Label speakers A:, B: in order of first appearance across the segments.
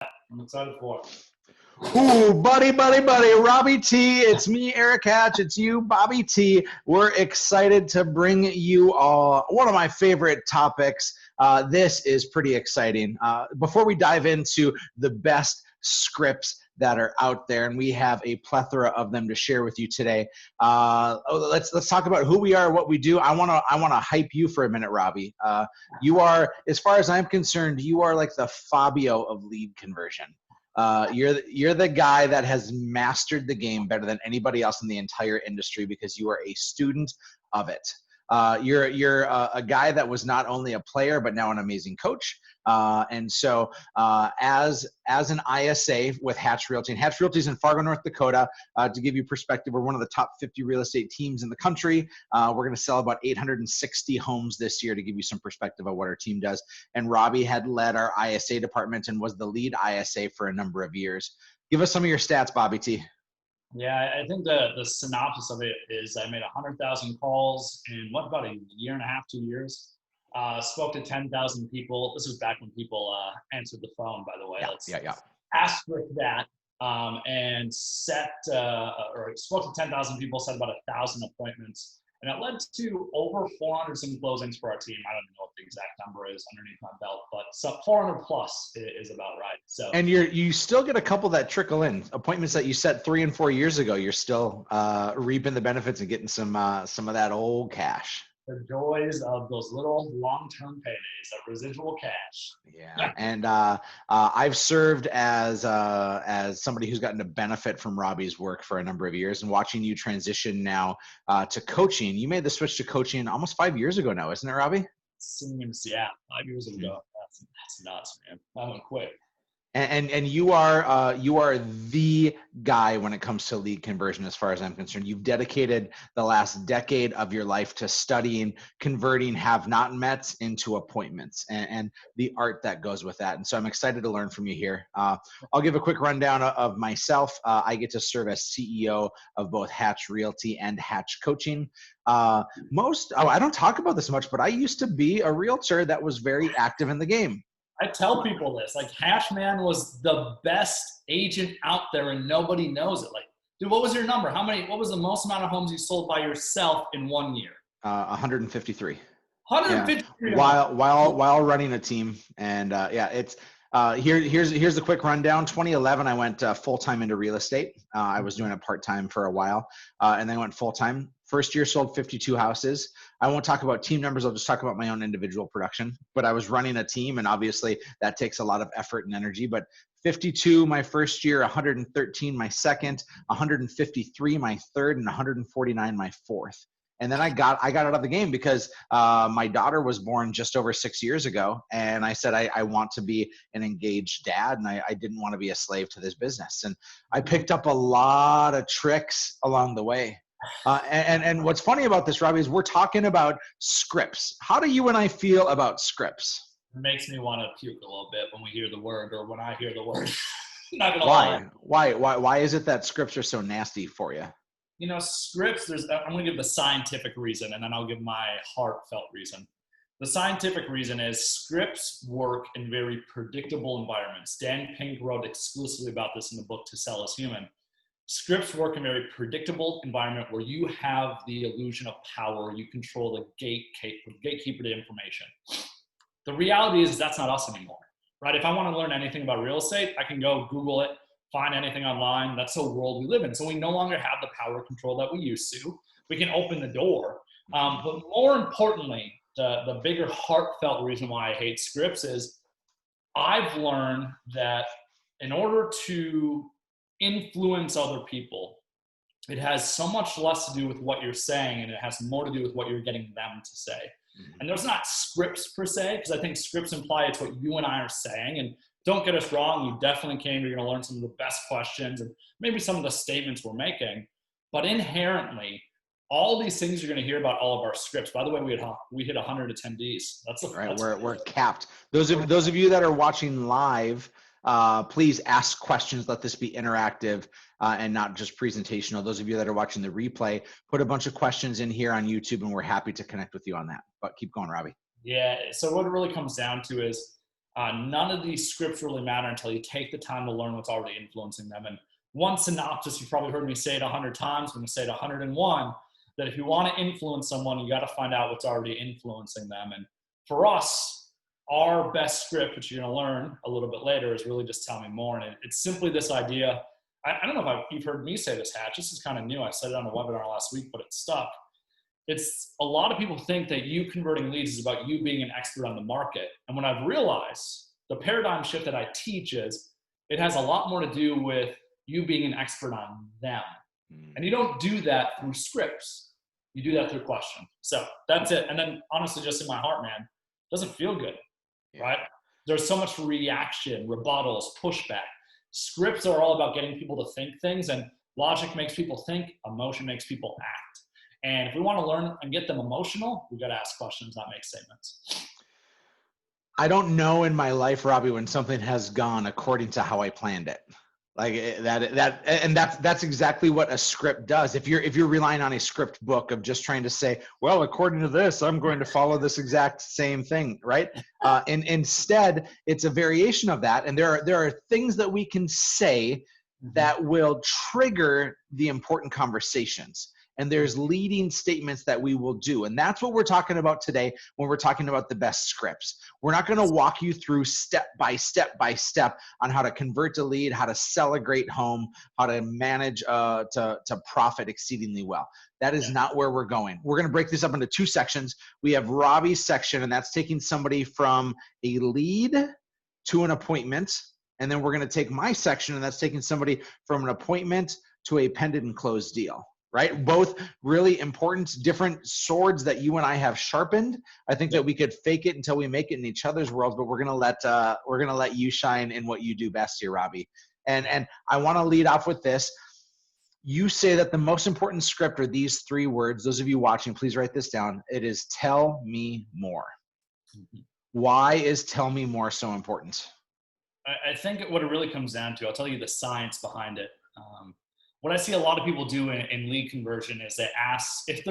A: I'm excited for it.
B: Ooh, buddy, Robby T. It's me, Erik Hatch. It's you, Bobby T. We're excited to bring you all one of my favorite topics. This is pretty exciting. Before we dive into the best scripts that are out there, and we have a plethora of them to share with you today. Let's talk about who we are, what we do. I wanna hype you for a minute, Robby. You are, as far as I'm concerned, you are like the Fabio of lead conversion. You're the guy that has mastered the game better than anybody else in the entire industry because you are a student of it. You're a guy that was not only a player but now an amazing coach. And so as an ISA with Hatch Realty, and Hatch Realty is in Fargo, North Dakota. To give you perspective, we're one of the top 50 real estate teams in the country. We're going to sell about 860 homes this year to give you some perspective of what our team does. And Robby had led our ISA department and was the lead ISA for a number of years. Give us some of your stats, Bobby T.
A: Yeah, I think the synopsis of it is I made 100,000 calls in about a year and a half, 2 years. Spoke to 10,000 people. This was back when people answered the phone, by the way.
B: Yeah.
A: Asterisk that. And spoke to 10,000 people, set about 1,000 appointments. And it led to over 400 some closings for our team. I don't know what the exact number is underneath my belt, but 400 plus is about right. So,
B: and you still get a couple that trickle in, appointments that you set 3 and 4 years ago. You're still reaping the benefits and getting some of that old cash.
A: The joys of those little long-term paydays, that residual cash.
B: Yeah, and I've served as somebody who's gotten to benefit from Robby's work for a number of years, and watching you transition now to coaching. You made the switch to coaching almost 5 years ago now, isn't it, Robby?
A: Seems, yeah, 5 years ago. That's nuts, man. I haven't quit.
B: And you are the guy when it comes to lead conversion, as far as I'm concerned. You've dedicated the last decade of your life to studying, converting have not met into appointments, and the art that goes with that. And so I'm excited to learn from you here. I'll give a quick rundown of myself. I get to serve as CEO of both Hatch Realty and Hatch Coaching. I don't talk about this much, but I used to be a realtor that was very active in the game.
A: I tell people this, like, Hatchman was the best agent out there and nobody knows it. Like, dude, what was your number? What was the most amount of homes you sold by yourself in 1 year?
B: 153.
A: 153.
B: Yeah. While running a team. And it's here's a quick rundown. 2011, I went full-time into real estate. I was doing it part-time for a while, and then I went full-time. First year sold 52 houses. I won't talk about team numbers. I'll just talk about my own individual production. But I was running a team, and obviously that takes a lot of effort and energy. But 52 my first year, 113 my second, 153 my third, and 149 my fourth. And then I got out of the game because my daughter was born just over 6 years ago. And I said, I want to be an engaged dad, and I didn't want to be a slave to this business. And I picked up a lot of tricks along the way. And what's funny about this, Robby, is we're talking about scripts. How do you and I feel about scripts?
A: It makes me want to puke a little bit when we hear the word, or when I hear the word. Not gonna lie.
B: Why is it that scripts are so nasty for you?
A: You know, scripts, I'm going to give the scientific reason, and then I'll give my heartfelt reason. The scientific reason is scripts work in very predictable environments. Dan Pink wrote exclusively about this in the book To Sell Is Human. Scripts work in a very predictable environment where you have the illusion of power. You control the gatekeeper to information. The reality is that's not us anymore, right? If I want to learn anything about real estate, I can go Google it, find anything online. That's the world we live in. So we no longer have the power control that we used to. We can open the door. But more importantly, the bigger heartfelt reason why I hate scripts is I've learned that in order to influence other people, it has so much less to do with what you're saying, and it has more to do with what you're getting them to say. And there's not scripts per se, because I think scripts imply it's what you and I are saying. And don't get us wrong, you definitely came, you're going to learn some of the best questions and maybe some of the statements we're making. But inherently, all these things you're going to hear about all of our scripts. By the way, we hit 100 attendees.
B: We're capped. Those of you that are watching live, please ask questions. Let this be interactive and not just presentational. Those of you that are watching the replay, put a bunch of questions in here on YouTube, and we're happy to connect with you on that. But keep going, Robby.
A: Yeah. So what it really comes down to is None of these scripts really matter until you take the time to learn what's already influencing them. And one synopsis, you've probably heard me say it 100 times, I'm going to say it 101, that if you want to influence someone, you got to find out what's already influencing them. And for us, our best script, which you're going to learn a little bit later, is really just tell me more. And it's simply this idea. I don't know if you've heard me say this, Hatch. This is kind of new. I said it on a webinar last week, but it stuck. It's a lot of people think that you converting leads is about you being an expert on the market. And what I've realized, the paradigm shift that I teach is it has a lot more to do with you being an expert on them. And you don't do that through scripts. You do that through questions. So that's it. And then honestly, just in my heart, man, it doesn't feel good, right? There's so much reaction, rebuttals, pushback. Scripts are all about getting people to think things, and logic makes people think, emotion makes people act. And if we want to learn and get them emotional, we got to ask questions, not make statements.
B: I don't know in my life, Robby, when something has gone according to how I planned it. Like that's exactly what a script does. If you're relying on a script book of just trying to say, well, according to this, I'm going to follow this exact same thing, right? And instead, it's a variation of that. And there are things that we can say that will trigger the important conversations. And there's leading statements that we will do. And that's what we're talking about today when we're talking about the best scripts. We're not going to walk you through step by step on how to convert a lead, how to sell a great home, how to manage to profit exceedingly well. That is not where we're going. We're going to break this up into two sections. We have Robby's section, and that's taking somebody from a lead to an appointment. And then we're going to take my section, and that's taking somebody from an appointment to a pending and closed deal. Right? Both really important, different swords that you and I have sharpened. I think that we could fake it until we make it in each other's worlds, but we're gonna let you shine in what you do best here, Robby. And I want to lead off with this. You say that the most important script are these three words. Those of you watching, please write this down. It is tell me more. Why is tell me more so important?
A: I think what it really comes down to, I'll tell you the science behind it. What I see a lot of people do in lead conversion is they ask if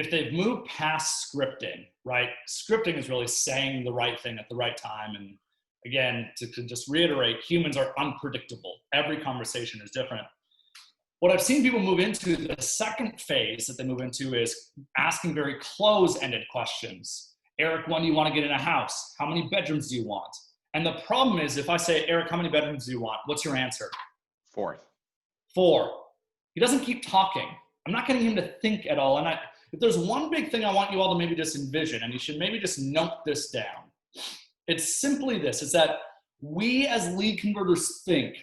A: they've moved past scripting, right? Scripting is really saying the right thing at the right time. And again, to just reiterate, humans are unpredictable. Every conversation is different. What I've seen people move into, the second phase that they move into is asking very close-ended questions. Erik, when do you want to get in a house? How many bedrooms do you want? And the problem is if I say, Erik, how many bedrooms do you want? What's your answer?
B: 4.
A: 4. He doesn't keep talking. I'm not getting him to think at all. And if there's one big thing I want you all to maybe just envision, and you should maybe just note this down, it's simply this. It's that we as lead converters think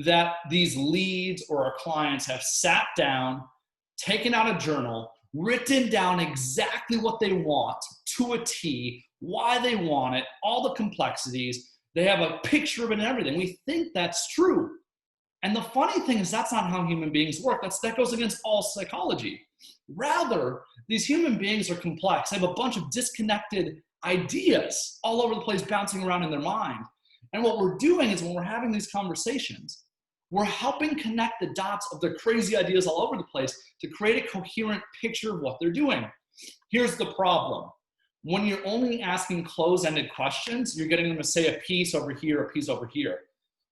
A: that these leads or our clients have sat down, taken out a journal, written down exactly what they want to a T, why they want it, all the complexities. They have a picture of it and everything. We think that's true. And the funny thing is that's not how human beings work. That goes against all psychology. Rather, these human beings are complex. They have a bunch of disconnected ideas all over the place bouncing around in their mind. And what we're doing is when we're having these conversations, we're helping connect the dots of their crazy ideas all over the place to create a coherent picture of what they're doing. Here's the problem. When you're only asking close-ended questions, you're getting them to say a piece over here, a piece over here.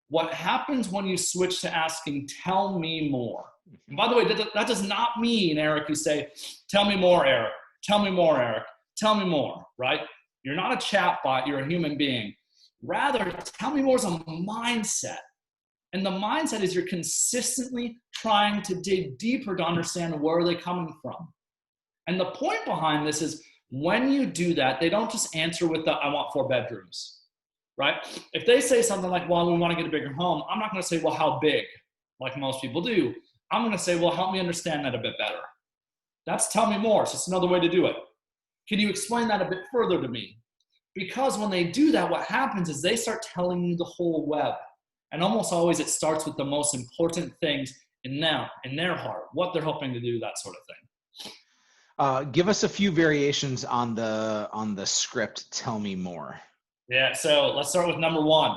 A: What happens when you switch to asking, tell me more? And by the way, that does not mean, Erik, you say, tell me more, Erik. Tell me more, Erik. Tell me more, right? You're not a chat bot, you're a human being. Rather, tell me more is a mindset. And the mindset is you're consistently trying to dig deeper to understand where they're coming from. And the point behind this is when you do that, they don't just answer with the, I want 4 bedrooms. Right? If they say something like, well, we want to get a bigger home, I'm not going to say, well, how big? Like most people do. I'm going to say, well, help me understand that a bit better. That's tell me more. So it's another way to do it. Can you explain that a bit further to me? Because when they do that, what happens is they start telling you the whole web. And almost always it starts with the most important things in them, in their heart, what they're hoping to do, that sort of thing.
B: Give us a few variations on the script, tell me more.
A: Yeah, so let's start with number 1.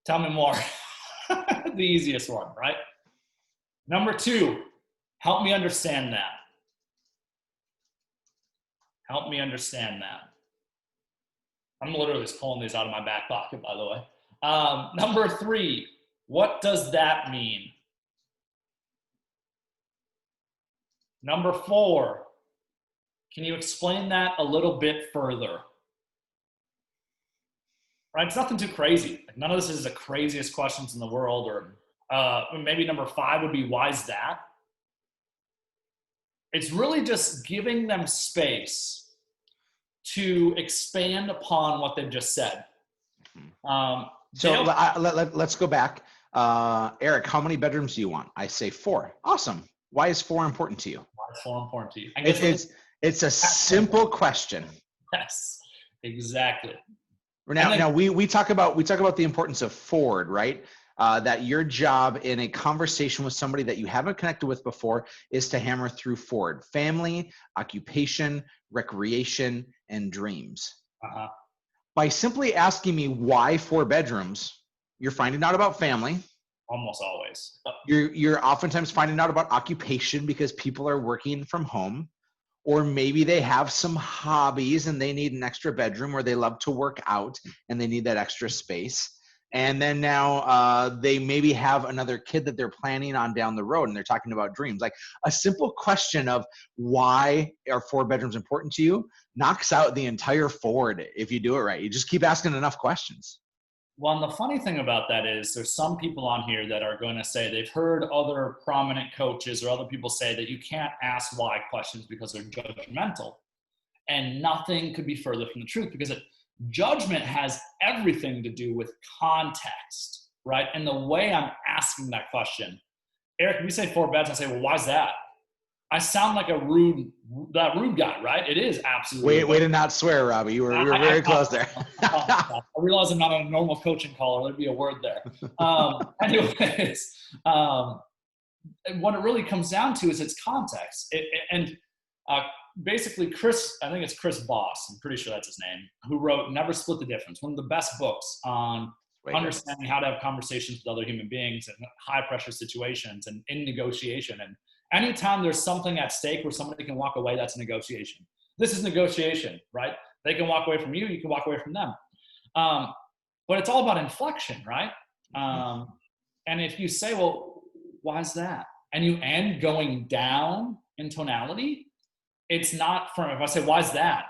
A: Tell me more. The easiest one, right? Number 2, help me understand that. Help me understand that. I'm literally just pulling these out of my back pocket, by the way. Number 3, what does that mean? Number 4, can you explain that a little bit further? Right? It's nothing too crazy. Like, none of this is the craziest questions in the world. Or maybe number 5 would be, why is that? It's really just giving them space to expand upon what they've just said.
B: So let's go back. Erik, how many bedrooms do you want? I say 4. Awesome. Why is 4 important to you?
A: Why is 4 important to you?
B: It's a simple question.
A: Yes, exactly.
B: Now we talk about the importance of forward, right? That your job in a conversation with somebody that you haven't connected with before is to hammer through forward: family, occupation, recreation, and dreams. By simply asking me why 4 bedrooms, you're finding out about family.
A: Almost always.
B: You're oftentimes finding out about occupation because people are working from home, or maybe they have some hobbies and they need an extra bedroom, or they love to work out and they need that extra space. And then now they maybe have another kid that they're planning on down the road, and they're talking about dreams. Like, a simple question of why are 4 bedrooms important to you knocks out the entire forward if you do it right. You just keep asking enough questions.
A: Well, and the funny thing about that is there's some people on here that are going to say they've heard other prominent coaches or other people say that you can't ask why questions because they're judgmental. And nothing could be further from the truth, because judgment has everything to do with context, right? And the way I'm asking that question. Erik, if you say 4 beds, I say, well, why's that? I sound like a rude guy, right? It is absolutely.
B: Way to not swear, Robby. You were very close there.
A: I realize I'm not on a normal coaching call, or there'd be a word there. Anyways, what it really comes down to is its context. Basically, I think it's Chris Voss, I'm pretty sure that's his name, who wrote Never Split the Difference, one of the best books on understanding how to have conversations with other human beings in high-pressure situations and in negotiation. And anytime there's something at stake where somebody can walk away, that's a negotiation. This is negotiation, right? They can walk away from you, you can walk away from them. But it's all about inflection, right? And if you say, well, why is that? And you end going down in tonality, it's not from, if I say, why is that?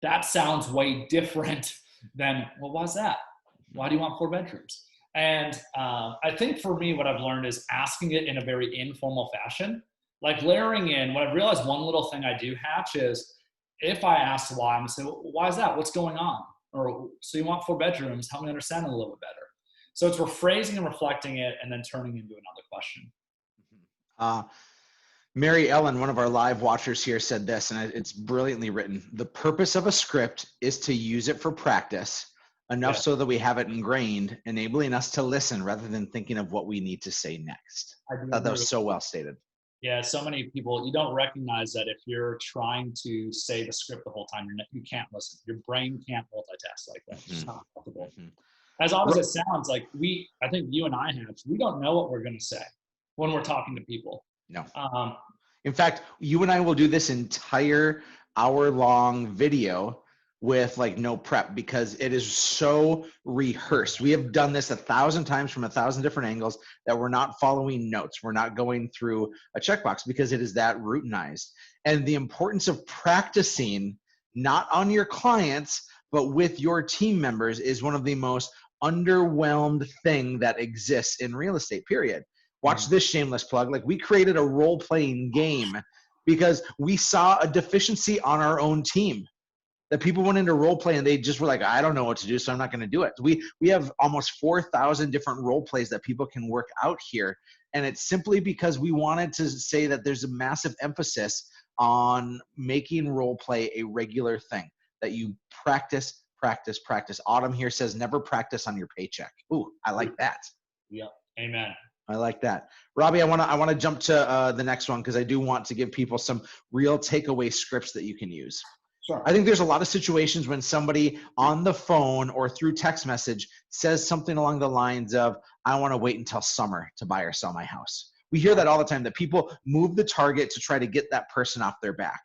A: That sounds way different than, well, why is that? Why do you want 4 bedrooms? And I think for me, what I've learned is asking it in a very informal fashion. Like layering in, what I've realized, one little thing I do hatch is, if I ask why, I'm gonna say, well, why is that? What's going on? Or, so you want 4 bedrooms, help me understand it a little bit better. So it's rephrasing and reflecting it and then turning into another question.
B: Mary Ellen, one of our live watchers here, said this, and it's brilliantly written: the purpose of a script is to use it for practice, enough so that we have it ingrained, enabling us to listen rather than thinking of what we need to say next. I thought that was so well stated.
A: Yeah, so many people, you don't recognize that if you're trying to say the script the whole time, you can't listen. Your brain can't multitask like that. It's just not possible. As odd as it sounds, like I think you and I we don't know what we're going to say when we're talking to people.
B: No. In fact, you and I will do this entire hour-long video with like no prep, because it is so rehearsed. We have done this 1,000 times from 1,000 different angles that we're not following notes. We're not going through a checkbox, because it is that routinized. And the importance of practicing, not on your clients, but with your team members, is one of the most underwhelmed thing that exists in real estate, period. Watch this shameless plug. Like, we created a role-playing game because we saw a deficiency on our own team. That people went into role play and they just were like, I don't know what to do, so I'm not going to do it. We have almost 4,000 different role plays that people can work out here. And it's simply because we wanted to say that there's a massive emphasis on making role play a regular thing, that you practice, practice, practice. Autumn here says, never practice on your paycheck. Ooh, I like that.
A: Yep. Amen.
B: I like that. Robby, I want to jump to the next one, because I do want to give people some real takeaway scripts that you can use.
A: Sure.
B: I think there's a lot of situations when somebody on the phone or through text message says something along the lines of, I want to wait until summer to buy or sell my house. We hear that all the time, that people move the target to try to get that person off their back.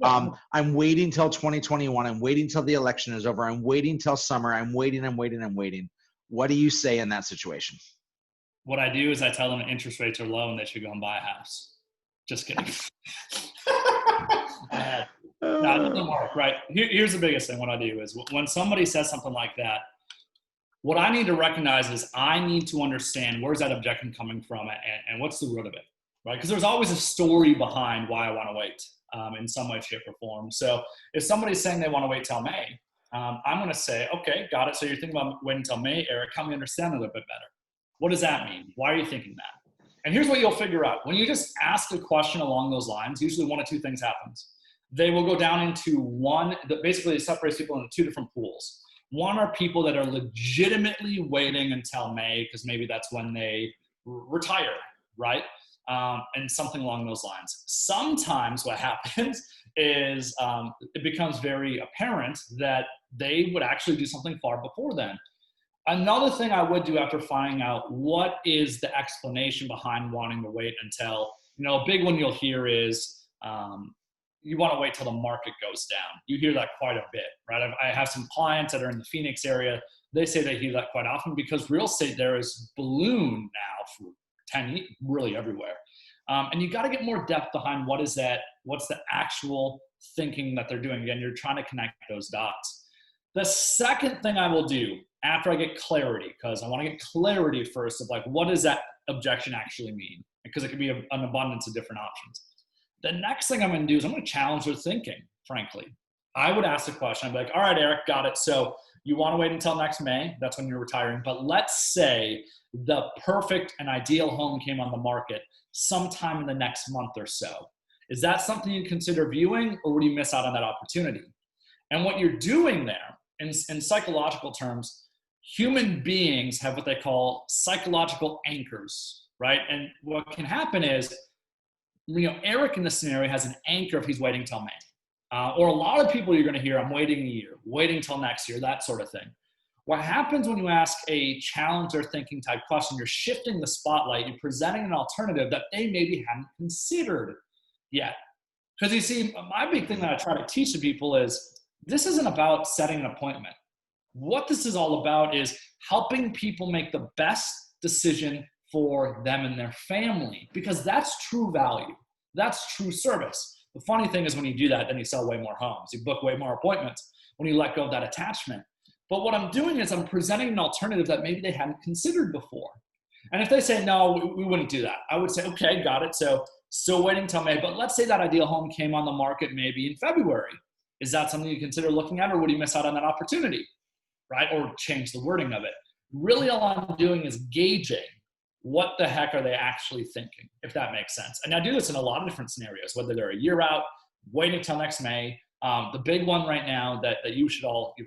B: I'm waiting till 2021. I'm waiting till the election is over. I'm waiting till summer. I'm waiting. What do you say in that situation?
A: What I do is I tell them interest rates are low and they should go and buy a house. Just kidding. No, it doesn't work, right? Here's the biggest thing. What I do is when somebody says something like that, what I need to recognize is I need to understand where's that objection coming from and what's the root of it, right? Because there's always a story behind why I want to wait in some way, shape, or form. So if somebody's saying they want to wait till May, I'm going to say, okay, got it. So you're thinking about waiting until May, Erik. Help me understand a little bit better. What does that mean? Why are you thinking that? And here's what you'll figure out. When you just ask a question along those lines, usually one of two things happens. They will go down into one that basically separates people into two different pools. One are people that are legitimately waiting until May because maybe that's when they retire, right? And something along those lines. Sometimes what happens is it becomes very apparent that they would actually do something far before then. Another thing I would do after finding out what is the explanation behind wanting to wait until, a big one you'll hear is you want to wait till the market goes down. You hear that quite a bit, right? I have some clients that are in the Phoenix area. They say they hear that quite often because real estate there is ballooned now for 10 years, really everywhere. And you got to get more depth behind what's the actual thinking that they're doing. Again, you're trying to connect those dots. The second thing I will do after I get clarity, because I want to get clarity first of like, what does that objection actually mean? Because it could be an abundance of different options. The next thing I'm going to do is I'm going to challenge their thinking, frankly. I would ask the question. I'd be like, all right, Erik, got it. So you want to wait until next May. That's when you're retiring. But let's say the perfect and ideal home came on the market sometime in the next month or so. Is that something you consider viewing, or would you miss out on that opportunity? And what you're doing there, in psychological terms, human beings have what they call psychological anchors, right? And what can happen is, Erik in this scenario has an anchor if he's waiting till May. Or a lot of people you're going to hear, I'm waiting a year, waiting till next year, that sort of thing. What happens when you ask a challenge or thinking type question, you're shifting the spotlight, you're presenting an alternative that they maybe hadn't considered yet. Because you see, my big thing that I try to teach to people is this isn't about setting an appointment. What this is all about is helping people make the best decision for them and their family, because that's true value. That's true service. The funny thing is when you do that, then you sell way more homes. You book way more appointments when you let go of that attachment. But what I'm doing is I'm presenting an alternative that maybe they hadn't considered before. And if they say, no, we wouldn't do that, I would say, okay, got it. So still waiting till May, but let's say that ideal home came on the market maybe in February. Is that something you consider looking at, or would you miss out on that opportunity, right? Or change the wording of it. Really all I'm doing is gauging what the heck are they actually thinking, if that makes sense. And I do this in a lot of different scenarios, whether they're a year out, waiting till next May. The big one right now that you've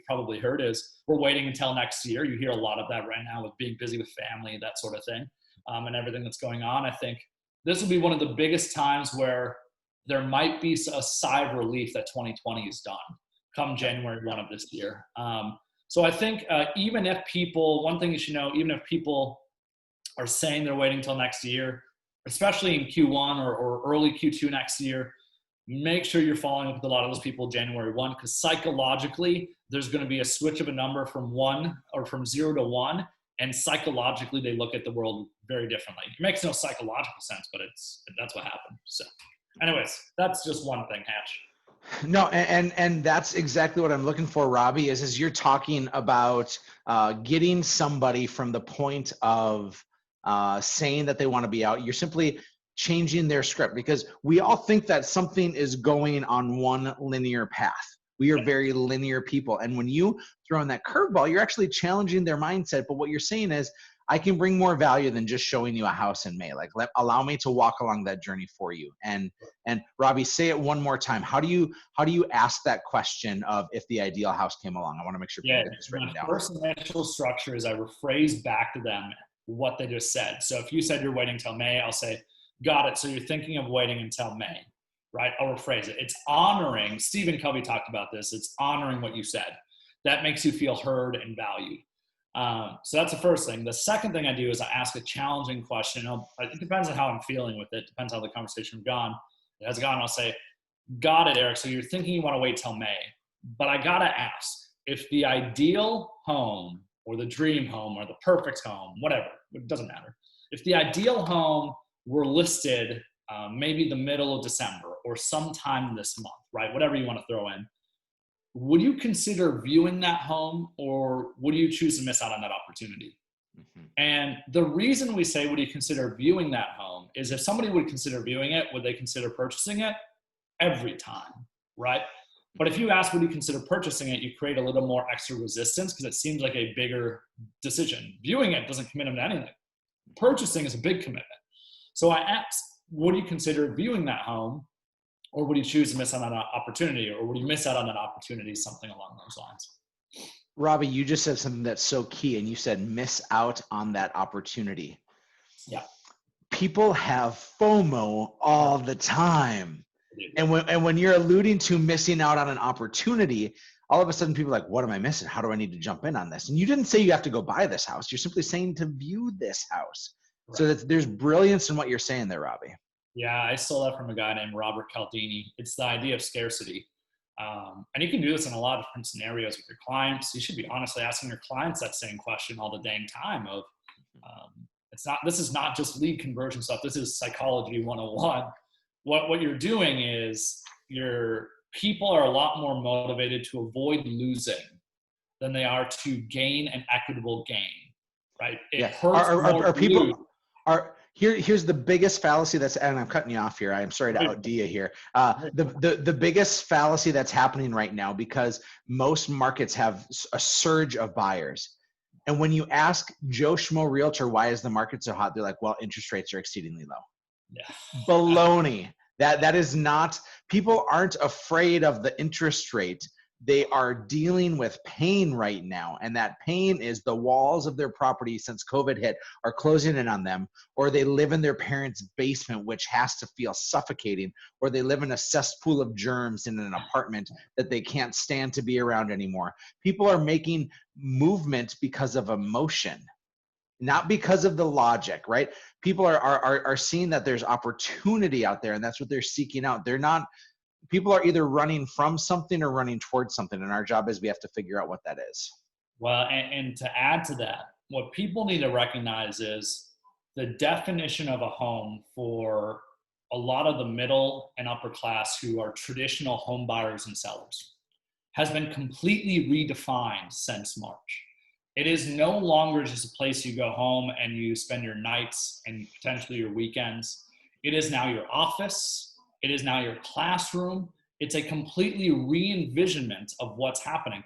A: probably heard is we're waiting until next year. You hear a lot of that right now with being busy with family, that sort of thing, and everything that's going on. I think this will be one of the biggest times where there might be a sigh of relief that 2020 is done come January 1 of this year. So I think even if people, one thing you should know, even if people are saying they're waiting till next year, especially in Q1 or early Q2 next year, make sure you're following up with a lot of those people January 1, because psychologically, there's going to be a switch of a number from 0 to 1. And psychologically, they look at the world very differently. It makes no psychological sense, but that's what happened. So anyways, that's just one thing, Hatch.
B: No, and that's exactly what I'm looking for, Robby, is you're talking about getting somebody from the point of saying that they want to be out. You're simply changing their script, because we all think that something is going on one linear path. We are very linear people. And when you throw in that curveball, you're actually challenging their mindset. But what you're saying is, I can bring more value than just showing you a house in May. Like, allow me to walk along that journey for you. And Robby, say it one more time. How do you ask that question of if the ideal house came along? I want to make sure people get this written down.
A: First initial structure is I rephrase back to them what they just said. So if you said you're waiting till May, I'll say, got it. So you're thinking of waiting until May, right? I'll rephrase it. It's honoring. Stephen Covey talked about this. It's honoring what you said. That makes you feel heard and valued. So that's the first thing. The second thing I do is I ask a challenging question. It depends on how I'm feeling with it. Depends on how the conversation has gone. I'll say, Got it, Erik. So you're thinking you want to wait till May, but I got to ask, if the ideal home or the dream home or the perfect home, whatever, it doesn't matter. If the ideal home were listed maybe the middle of December or sometime this month, right? Whatever you want to throw in, would you consider viewing that home, or would you choose to miss out on that opportunity?
B: Mhm.
A: And the reason we say, would you consider viewing that home, is if somebody would consider viewing it, would they consider purchasing it? Every time, right? But if you ask, would you consider purchasing it, you create a little more extra resistance because it seems like a bigger decision. Viewing it doesn't commit them to anything. Purchasing is a big commitment. So I asked, would you consider viewing that home, or would you choose to miss out on an opportunity, or would you miss out on an opportunity, something along those lines?
B: Robbie, you just said something that's so key, and you said miss out on that opportunity.
A: Yeah.
B: People have FOMO all the time. And when you're alluding to missing out on an opportunity, all of a sudden people are like, what am I missing? How do I need to jump in on this? And you didn't say you have to go buy this house. You're simply saying to view this house. Right. So there's brilliance in what you're saying there, Robbie.
A: Yeah, I stole that from a guy named Robert Cialdini. It's the idea of scarcity. And you can do this in a lot of different scenarios with your clients. You should be honestly asking your clients that same question all the dang time of, this is not just lead conversion stuff. This is psychology 101. What you're doing is your people are a lot more motivated to avoid losing than they are to gain an equitable gain, right? It hurts more
B: are
A: to
B: people
A: lose.
B: Here's the biggest fallacy that's, and I'm cutting you off here. I'm sorry to outdo you here. The biggest fallacy that's happening right now, because most markets have a surge of buyers. And when you ask Joe Schmo Realtor, why is the market so hot? They're like, well, interest rates are exceedingly low.
A: Yeah.
B: Baloney. That is not, people aren't afraid of the interest rate. They are dealing with pain right now. And that pain is the walls of their property since COVID hit are closing in on them, or they live in their parents' basement, which has to feel suffocating, or they live in a cesspool of germs in an apartment that they can't stand to be around anymore. People are making movement because of emotion, not because of the logic, right? People are seeing that there's opportunity out there, and that's what they're seeking out. People are either running from something or running towards something, and our job is we have to figure out what that is.
A: Well, and to add to that, what people need to recognize is the definition of a home for a lot of the middle and upper class who are traditional home buyers and sellers has been completely redefined since March. It is no longer just a place you go home and you spend your nights and potentially your weekends. It is now your office. It is now your classroom. It's a completely re-envisionment of what's happening.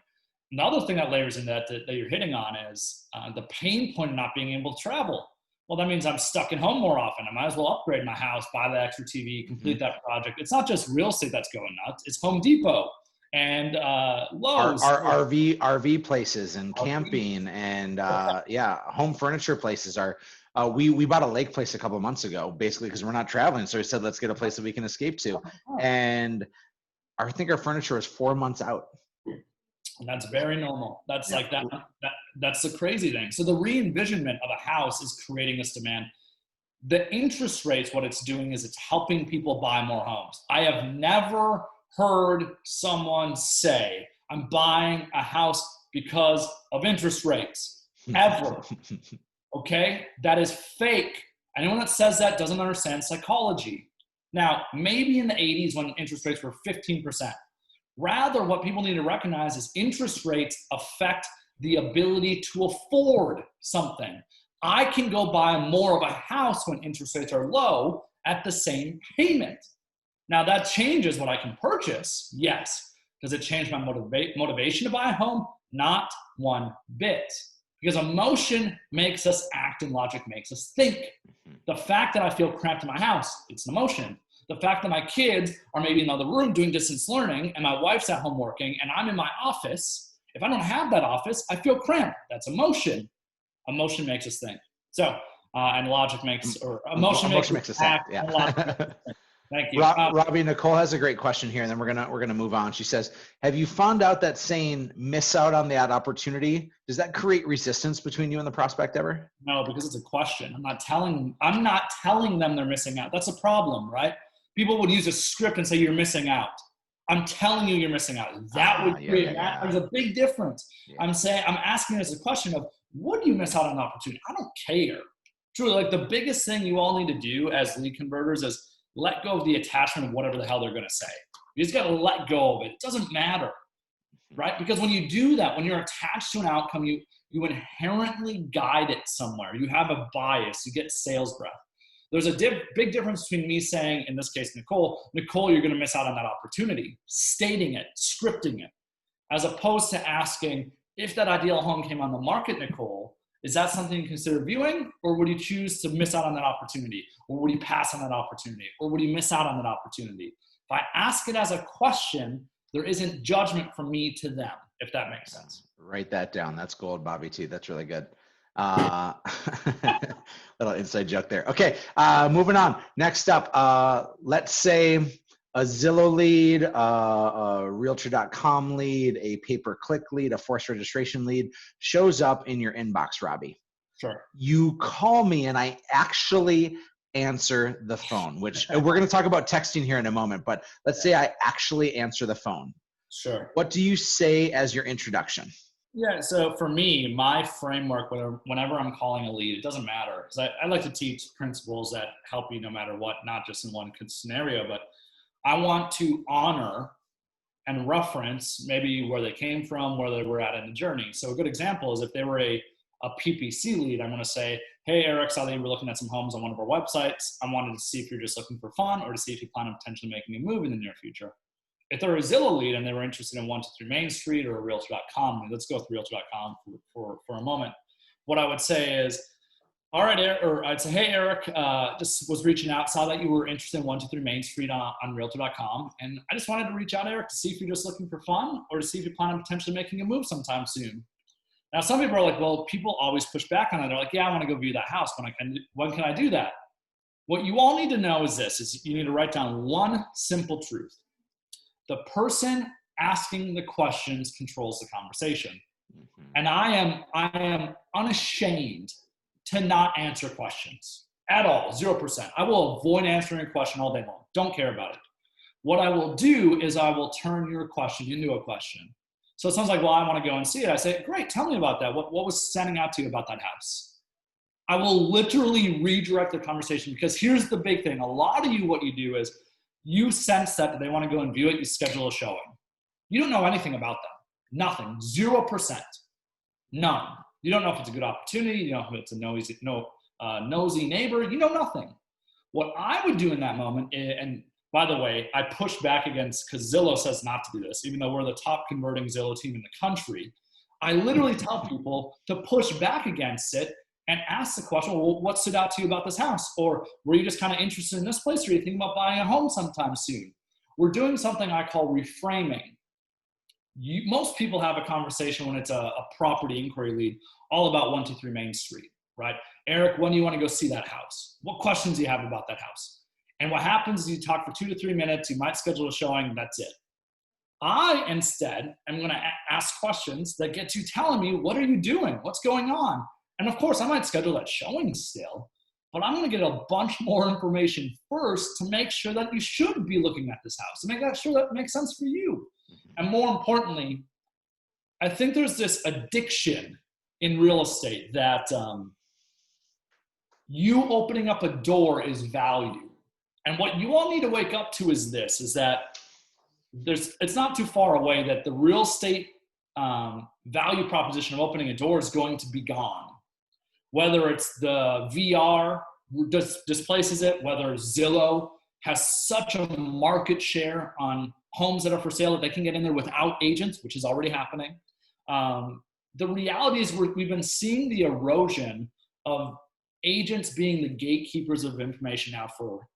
A: Another thing that layers in that you're hitting on is the pain point of not being able to travel. Well, that means I'm stuck at home more often. I might as well upgrade my house, buy the extra TV, complete that project. It's not just real estate that's going nuts. It's Home Depot and Lowe's.
B: Our RV places and camping and home furniture places are. We bought a lake place a couple of months ago, basically because we're not traveling. So we said, let's get a place that we can escape to. And I think our furniture is 4 months out.
A: And that's very normal. That's like that. That's the crazy thing. So the re-envisionment of a house is creating this demand. The interest rates, what it's doing is it's helping people buy more homes. I have never heard someone say, I'm buying a house because of interest rates, ever. Okay? That is fake. Anyone that says that doesn't understand psychology. Now, maybe in the 80s when interest rates were 15%. Rather, what people need to recognize is interest rates affect the ability to afford something. I can go buy more of a house when interest rates are low at the same payment. Now, that changes what I can purchase, yes. Does it change my motivation to buy a home? Not one bit. Because emotion makes us act and logic makes us think. The fact that I feel cramped in my house, it's an emotion. The fact that my kids are maybe in another room doing distance learning and my wife's at home working and I'm in my office, if I don't have that office, I feel cramped. That's emotion. Emotion makes us think. So, and logic makes, or emotion makes us act. Yeah. Thank you.
B: Robbie, Nicole has a great question here, and then we're gonna move on. She says, have you found out that saying miss out on that opportunity, does that create resistance between you and the prospect ever?
A: No, because it's a question. I'm not telling them they're missing out. That's a problem, right? people would use a script and say, you're missing out. I'm telling you, you're missing out. That would create that. There's a big difference.
B: Yeah.
A: I'm asking as a question of, would you miss out on an opportunity? I don't care. Truly, like the biggest thing you all need to do as lead converters is let go of the attachment of whatever the hell they're going to say. You just got to let go of it. It doesn't matter, right? Because when you do that, when you're attached to an outcome, you inherently guide it somewhere. You have a bias. You get sales breath. There's a big difference between me saying, in this case, Nicole, you're going to miss out on that opportunity, stating it, scripting it, as opposed to asking, if that ideal home came on the market, Nicole, is that something you consider viewing, or would you choose to miss out on that opportunity? Or would you pass on that opportunity? Or would you miss out on that opportunity? If I ask it as a question, there isn't judgment from me to them, if that makes sense.
B: Write that down. That's gold, Bobby T. That's really good. Little inside joke there. Okay, moving on. Next up, let's say a Zillow lead, a Realtor.com lead, a pay-per-click lead, a forced registration lead shows up in your inbox, Robby.
A: Sure.
B: You call me and I actually answer the phone, which we're going to talk about texting here in a moment, but let's say I actually answer the phone.
A: Sure.
B: What do you say as your introduction?
A: Yeah, so for me, my framework, whenever I'm calling a lead, it doesn't matter. Because I like to teach principles that help you no matter what, not just in one scenario, but I want to honor and reference maybe where they came from, where they were at in the journey. So a good example is if they were a PPC lead, I'm going to say, hey, Erik, saw that you were looking at some homes on one of our websites. I wanted to see if you're just looking for fun or to see if you plan on potentially making a move in the near future. If they're a Zillow lead and they were interested in 123 Main Street or a Realtor.com, let's go with Realtor.com for a moment. What I would say is, all right, Erik, or I'd say, hey, Erik, just was reaching out, saw that you were interested in 123 Main Street on Realtor.com. And I just wanted to reach out, Erik, to see if you're just looking for fun or to see if you plan on potentially making a move sometime soon. Now, some people are like, well, people always push back on it. They're like, yeah, I want to go view that house. When can I do that? What you all need to know is this, is you need to write down one simple truth. The person asking the questions controls the conversation. Mm-hmm. And I am unashamed to not answer questions at all, 0%. I will avoid answering a question all day long. Don't care about it. What I will do is I will turn your question into a question. So it sounds like, well, I want to go and see it. I say, great, tell me about that. What was standing out to you about that house? I will literally redirect the conversation because here's the big thing. A lot of you, what you do is you sense that they want to go and view it, you schedule a showing. You don't know anything about them. Nothing. 0%. None. You don't know if it's a good opportunity. You don't know if it's a nosy neighbor. You know nothing. What I would do in that moment, and by the way, I push back against, because Zillow says not to do this, even though we're the top converting Zillow team in the country. I literally tell people to push back against it and ask the question, well, what stood out to you about this house? Or were you just kind of interested in this place? Or are you thinking about buying a home sometime soon? We're doing something I call reframing. Most people have a conversation when it's a property inquiry lead all about 123 Main Street, right? Erik, when do you want to go see that house? What questions do you have about that house? And what happens is you talk for 2 to 3 minutes, you might schedule a showing, that's it. I instead am going to ask questions that get you telling me, what are you doing? What's going on? And of course, I might schedule that showing still, but I'm going to get a bunch more information first to make sure that you should be looking at this house, to make sure that makes sense for you. And more importantly, I think there's this addiction in real estate that you opening up a door is value. And what you all need to wake up to is this, is that it's not too far away that the real estate value proposition of opening a door is going to be gone. Whether it's the VR displaces it, whether Zillow has such a market share on homes that are for sale that they can get in there without agents, which is already happening. The reality is we've been seeing the erosion of agents being the gatekeepers of information now for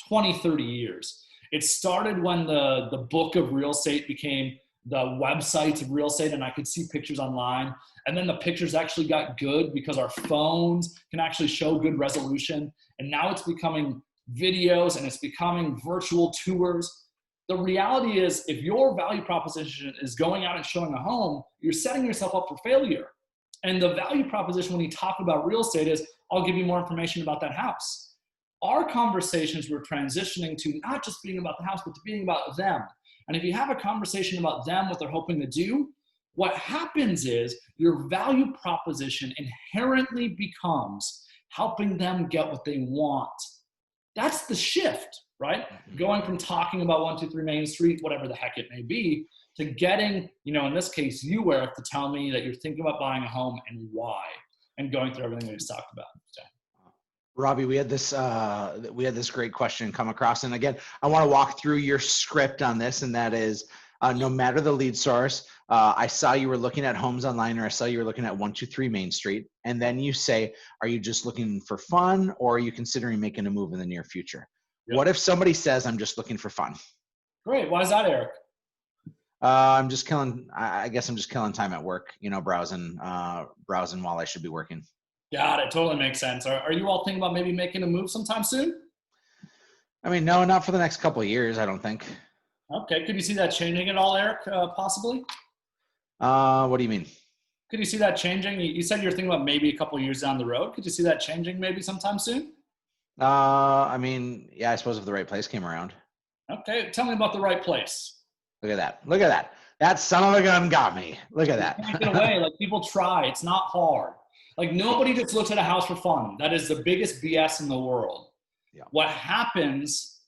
A: 20, 30 years. It started when the book of real estate became the websites of real estate and I could see pictures online. And then the pictures actually got good because our phones can actually show good resolution. And now it's becoming videos and it's becoming virtual tours. The reality is if your value proposition is going out and showing a home, you're setting yourself up for failure. And the value proposition when you talk about real estate is, I'll give you more information about that house. Our conversations were transitioning to not just being about the house, but to being about them. And if you have a conversation about them, what they're hoping to do, what happens is your value proposition inherently becomes helping them get what they want. That's the shift, right? Going from talking about 123 Main Street, whatever the heck it may be, to getting, in this case, you, Erik, to tell me that you're thinking about buying a home and why, and going through everything we just talked about. So.
B: Robby, we had this great question come across, and again, I want to walk through your script on this, and that is, no matter the lead source, I saw you were looking at homes online, or I saw you were looking at 123 Main Street, and then you say, are you just looking for fun, or are you considering making a move in the near future? Yep. What if somebody says, I'm just looking for fun?
A: Great. Why is that, Erik?
B: I'm just killing. I guess I'm just killing time at work. Browsing while I should be working.
A: Got it. Totally makes sense. Are you all thinking about maybe making a move sometime soon?
B: I mean, no, not for the next couple of years, I don't think.
A: Okay. Could you see that changing at all, Erik, possibly?
B: What do you mean?
A: Could you see that changing? You said you're thinking about maybe a couple of years down the road. Could you see that changing maybe sometime soon?
B: I mean, yeah, I suppose if the right place came around.
A: Okay. Tell me about the right place.
B: Look at that. Look at that. That son of a gun got me. Look at that.
A: Take it away. Like, people try. It's not hard. Like, nobody just looks at a house for fun. That is the biggest BS in the world. Yeah. What happens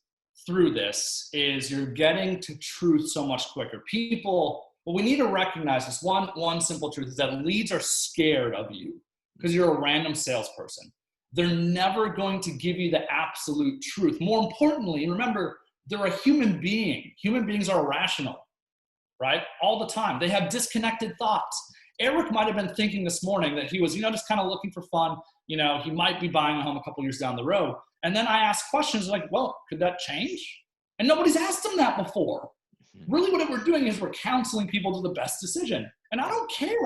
A: through this is you're getting to truth so much quicker. What we need to recognize is one simple truth is that leads are scared of you because you're a random salesperson. They're never going to give you the absolute truth. More importantly, remember, they're a human being. Human beings are irrational, right? All the time. They have disconnected thoughts. Erik might have been thinking this morning that he was, just kind of looking for fun. He might be buying a home a couple years down the road. And then I asked questions like, well, could that change? And nobody's asked him that before. Really what we're doing is we're counseling people to the best decision. And I don't care.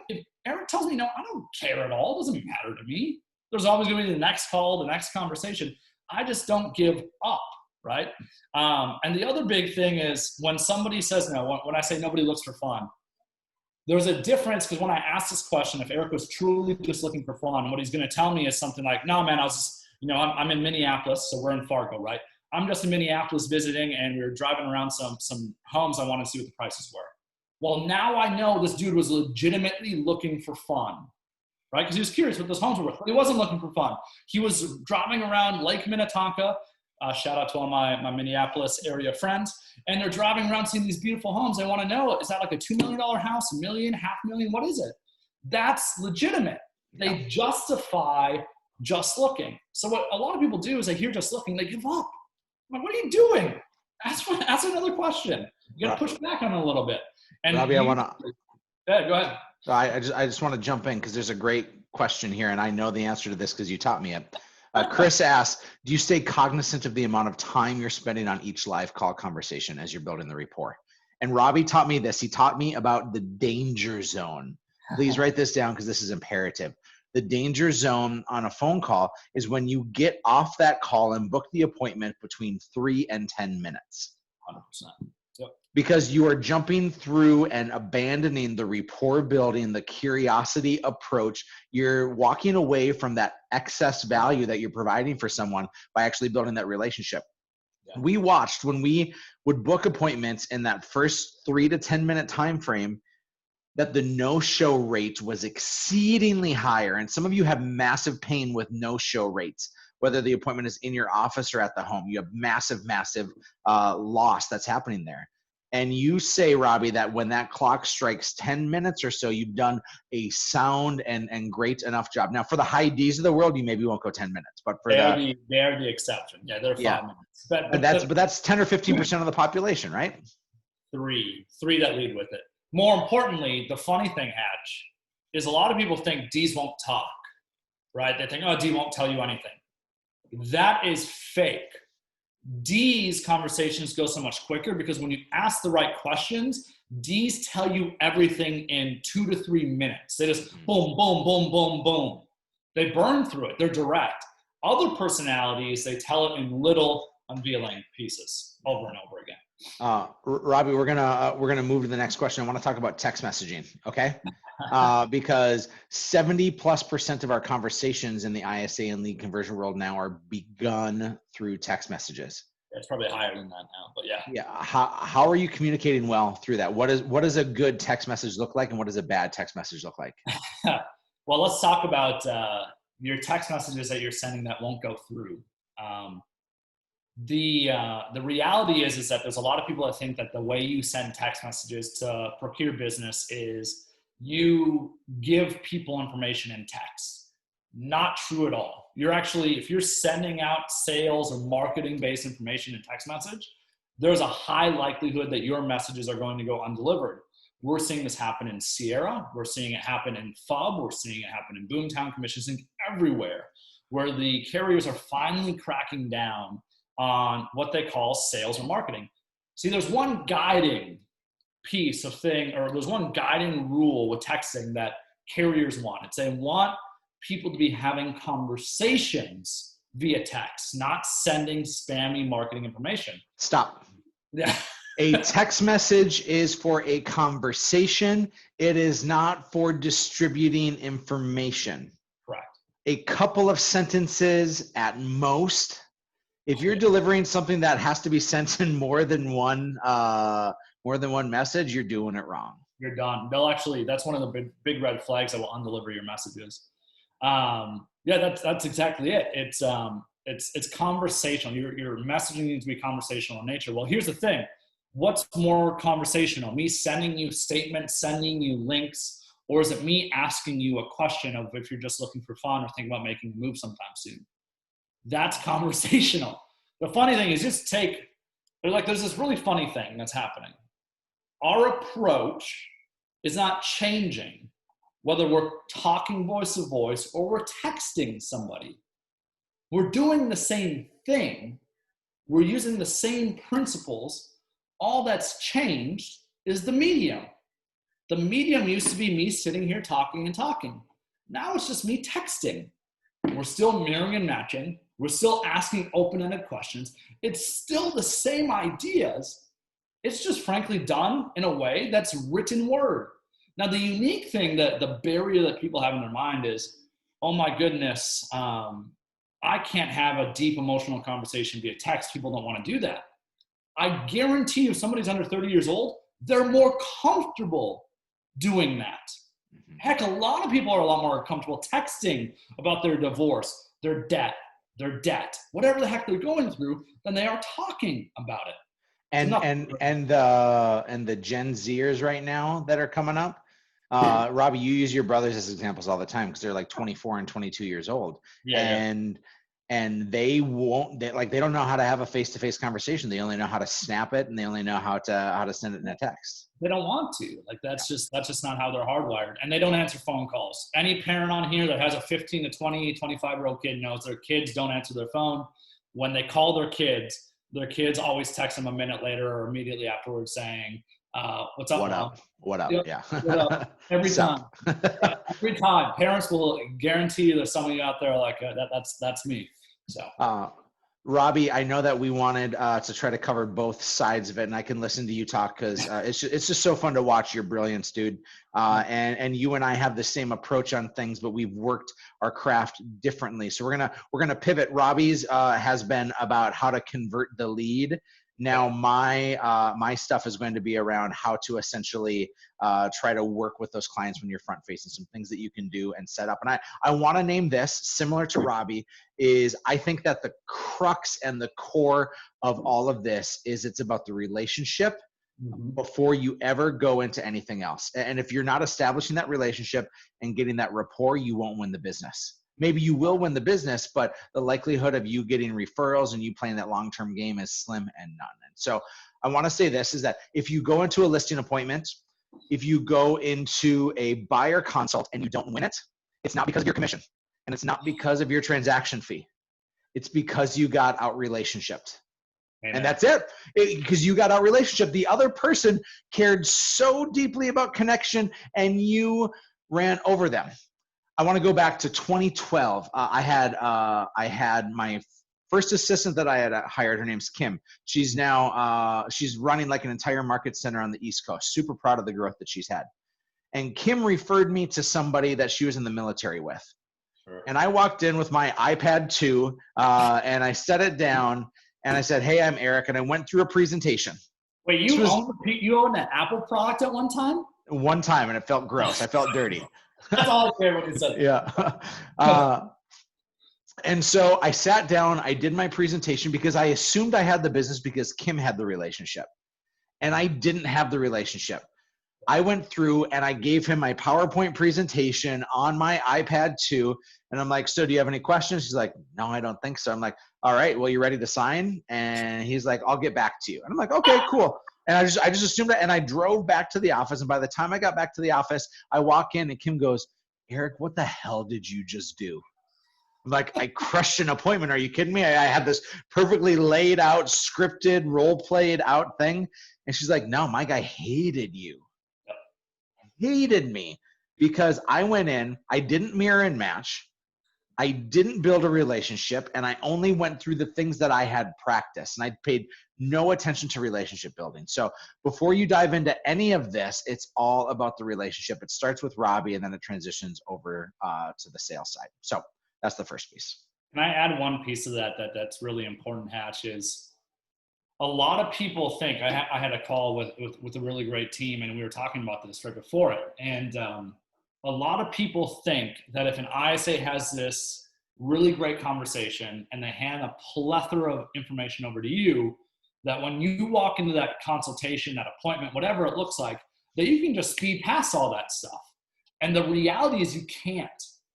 A: If Erik tells me no, I don't care at all. It doesn't matter to me. There's always going to be the next call, the next conversation. I just don't give up. Right? And the other big thing is when somebody says no, when I say nobody looks for fun, there's a difference, because when I ask this question, if Erik was truly just looking for fun, what he's going to tell me is something like, no, man, I was just, I'm in Minneapolis, so we're in Fargo, right? I'm just in Minneapolis visiting, and we were driving around some homes. I wanted to see what the prices were. Well, now I know this dude was legitimately looking for fun, right? Because he was curious what those homes were worth, but he wasn't looking for fun. He was driving around Lake Minnetonka. Shout out to all my Minneapolis area friends. And they're driving around seeing these beautiful homes. They want to know, is that like a $2 million house, $1 million, $500,000? What is it? That's legitimate. They justify just looking. So what a lot of people do is they hear just looking, they give up. I'm like, what are you doing? Ask another question. You got to push back on it a little bit. And
B: Robby,
A: yeah, go ahead.
B: I just want to jump in because there's a great question here, and I know the answer to this because you taught me it. Chris asks, do you stay cognizant of the amount of time you're spending on each live call conversation as you're building the rapport? And Robby taught me this. He taught me about the danger zone. Please write this down because this is imperative. The danger zone on a phone call is when you get off that call and book the appointment between 3 and 10 minutes.
A: 100%. Yep.
B: Because you are jumping through and abandoning the rapport building, the curiosity approach. You're walking away from that excess value that you're providing for someone by actually building that relationship. Yeah. We watched when we would book appointments in that first 3 to 10 minute time frame that the no-show rate was exceedingly higher. And some of you have massive pain with no-show rates, whether the appointment is in your office or at the home. You have massive loss that's happening there. And you say, Robby, that when that clock strikes 10 minutes or so, you've done a sound and great enough job. Now, for the high Ds of the world, you maybe won't go 10 minutes, but for
A: they're the exception. Yeah, they're 5 minutes.
B: But that's 10 or 15% of the population, right?
A: Three that lead with it. More importantly, the funny thing, Hatch, is a lot of people think Ds won't talk, right? They think, oh, D won't tell you anything. That is fake. D's conversations go so much quicker because when you ask the right questions, D's tell you everything in 2 to 3 minutes. They just boom, boom, boom, boom, boom. They burn through it. They're direct. Other personalities, they tell it in little unveiling pieces over and over again.
B: Robby, we're gonna move to the next question. I want to talk about text messaging, okay? Because 70+% of our conversations in the ISA and lead conversion world now are begun through text messages.
A: It's probably higher than that now, but yeah.
B: Yeah. How are you communicating well through that? What does a good text message look like, and what does a bad text message look like?
A: Well, let's talk about your text messages that you're sending that won't go through. The reality is that there's a lot of people that think that the way you send text messages to procure business is you give people information in text. Not true at all. You're actually, if you're sending out sales or marketing based information in text message, there's a high likelihood that your messages are going to go undelivered. We're seeing this happen in Sierra. We're seeing it happen in FUB. We're seeing it happen in Boomtown, Commission Sync, everywhere, where the carriers are finally cracking down on what they call sales or marketing. See, there's one guiding piece of thing, or there's one guiding rule with texting that carriers want. It's they want people to be having conversations via text, not sending spammy marketing information.
B: Stop.
A: Yeah.
B: A text message is for a conversation. It is not for distributing information.
A: Correct.
B: A couple of sentences at most. If you're delivering something that has to be sent in more than one message, you're doing it wrong.
A: You're done. They'll actually, that's one of the big red flags that will undeliver your messages. Yeah, that's exactly it. It's conversational. Your messaging needs to be conversational in nature. Well, here's the thing. What's more conversational? Me sending you statements, sending you links, or is it me asking you a question of if you're just looking for fun or thinking about making a move sometime soon? That's conversational. The funny thing is there's this really funny thing that's happening. Our approach is not changing, whether we're talking voice to voice or we're texting somebody. We're doing the same thing. We're using the same principles. All that's changed is the medium. The medium used to be me sitting here talking and talking. Now it's just me texting. We're still mirroring and matching. We're still asking open-ended questions. It's still the same ideas. It's just frankly done in a way that's written word. Now, the unique thing, that the barrier that people have in their mind is, oh my goodness, I can't have a deep emotional conversation via text. People don't want to do that. I guarantee you, if somebody's under 30 years old, they're more comfortable doing that. Heck, a lot of people are a lot more comfortable texting about their divorce, their debt, whatever the heck they're going through, than they are talking about it.
B: And the Gen Zers right now that are coming up, Robby, you use your brothers as examples all the time because they're like 24 and 22 years old. Yeah, and they don't know how to have a face-to-face conversation. They only know how to snap it, and they only know how to send it in a text.
A: They don't want to. Like that's just not how they're hardwired. And they don't answer phone calls. Any parent on here that has a 15 to 20, 25-year-old kid knows their kids don't answer their phone. When they call their kids always text them a minute later or immediately afterwards saying, what's up, Mom?
B: What up?
A: Yep.
B: Yeah.
A: What up? Every time. Every time. Parents will guarantee you there's somebody out there like that's me. So
B: Robby, I know that we wanted to try to cover both sides of it, and I can listen to you talk because it's just so fun to watch your brilliance, dude. And you and I have the same approach on things, but we've worked our craft differently. So we're gonna pivot. Robby's has been about how to convert the lead. Now my stuff is going to be around how to essentially try to work with those clients when you're front facing, some things that you can do and set up. And I want to name this, similar to Robby, is I think that the crux and the core of all of this is it's about the relationship before you ever go into anything else. And if you're not establishing that relationship and getting that rapport, you won't win the business. Maybe you will win the business, but the likelihood of you getting referrals and you playing that long-term game is slim and none. And so I want to say this is that if you go into a listing appointment, if you go into a buyer consult and you don't win it, it's not because of your commission and it's not because of your transaction fee. It's because you got out relationshiped. Amen. And that's it. Because you got out relationship. The other person cared so deeply about connection and you ran over them. I want to go back to 2012. I had my first assistant that I had hired, her name's Kim. She's now, she's running like an entire market center on the East Coast. Super proud of the growth that she's had. And Kim referred me to somebody that she was in the military with. Sure. And I walked in with my iPad 2 and I set it down and I said, hey, I'm Erik. And I went through a presentation.
A: Wait, you owned an Apple product at one time?
B: One time, and it felt gross. I felt dirty.
A: That's all I care what you said.
B: Yeah. And so I sat down, I did my presentation because I assumed I had the business because Kim had the relationship. And I didn't have the relationship. I went through and I gave him my PowerPoint presentation on my iPad 2. And I'm like, so do you have any questions? He's like, no, I don't think so. I'm like, all right, well, you ready to sign? And he's like, I'll get back to you. And I'm like, okay, cool. And I just assumed that. And I drove back to the office. And by the time I got back to the office, I walk in and Kim goes, Erik, what the hell did you just do? I'm like, I crushed an appointment. Are you kidding me? I had this perfectly laid out, scripted, role played out thing. And she's like, no, my guy hated you. Hated me because I went in, I didn't mirror and match. I didn't build a relationship, and I only went through the things that I had practiced, and I paid no attention to relationship building. So before you dive into any of this, it's all about the relationship. It starts with Robby, and then it transitions over to the sales side. So that's the first piece.
A: Can I add one piece of that's really important, Hatch, is a lot of people think, I had a call with a really great team, and we were talking about this right before it, and a lot of people think that if an ISA has this really great conversation and they hand a plethora of information over to you, that when you walk into that consultation, that appointment, whatever it looks like, that you can just speed past all that stuff. And the reality is you can't.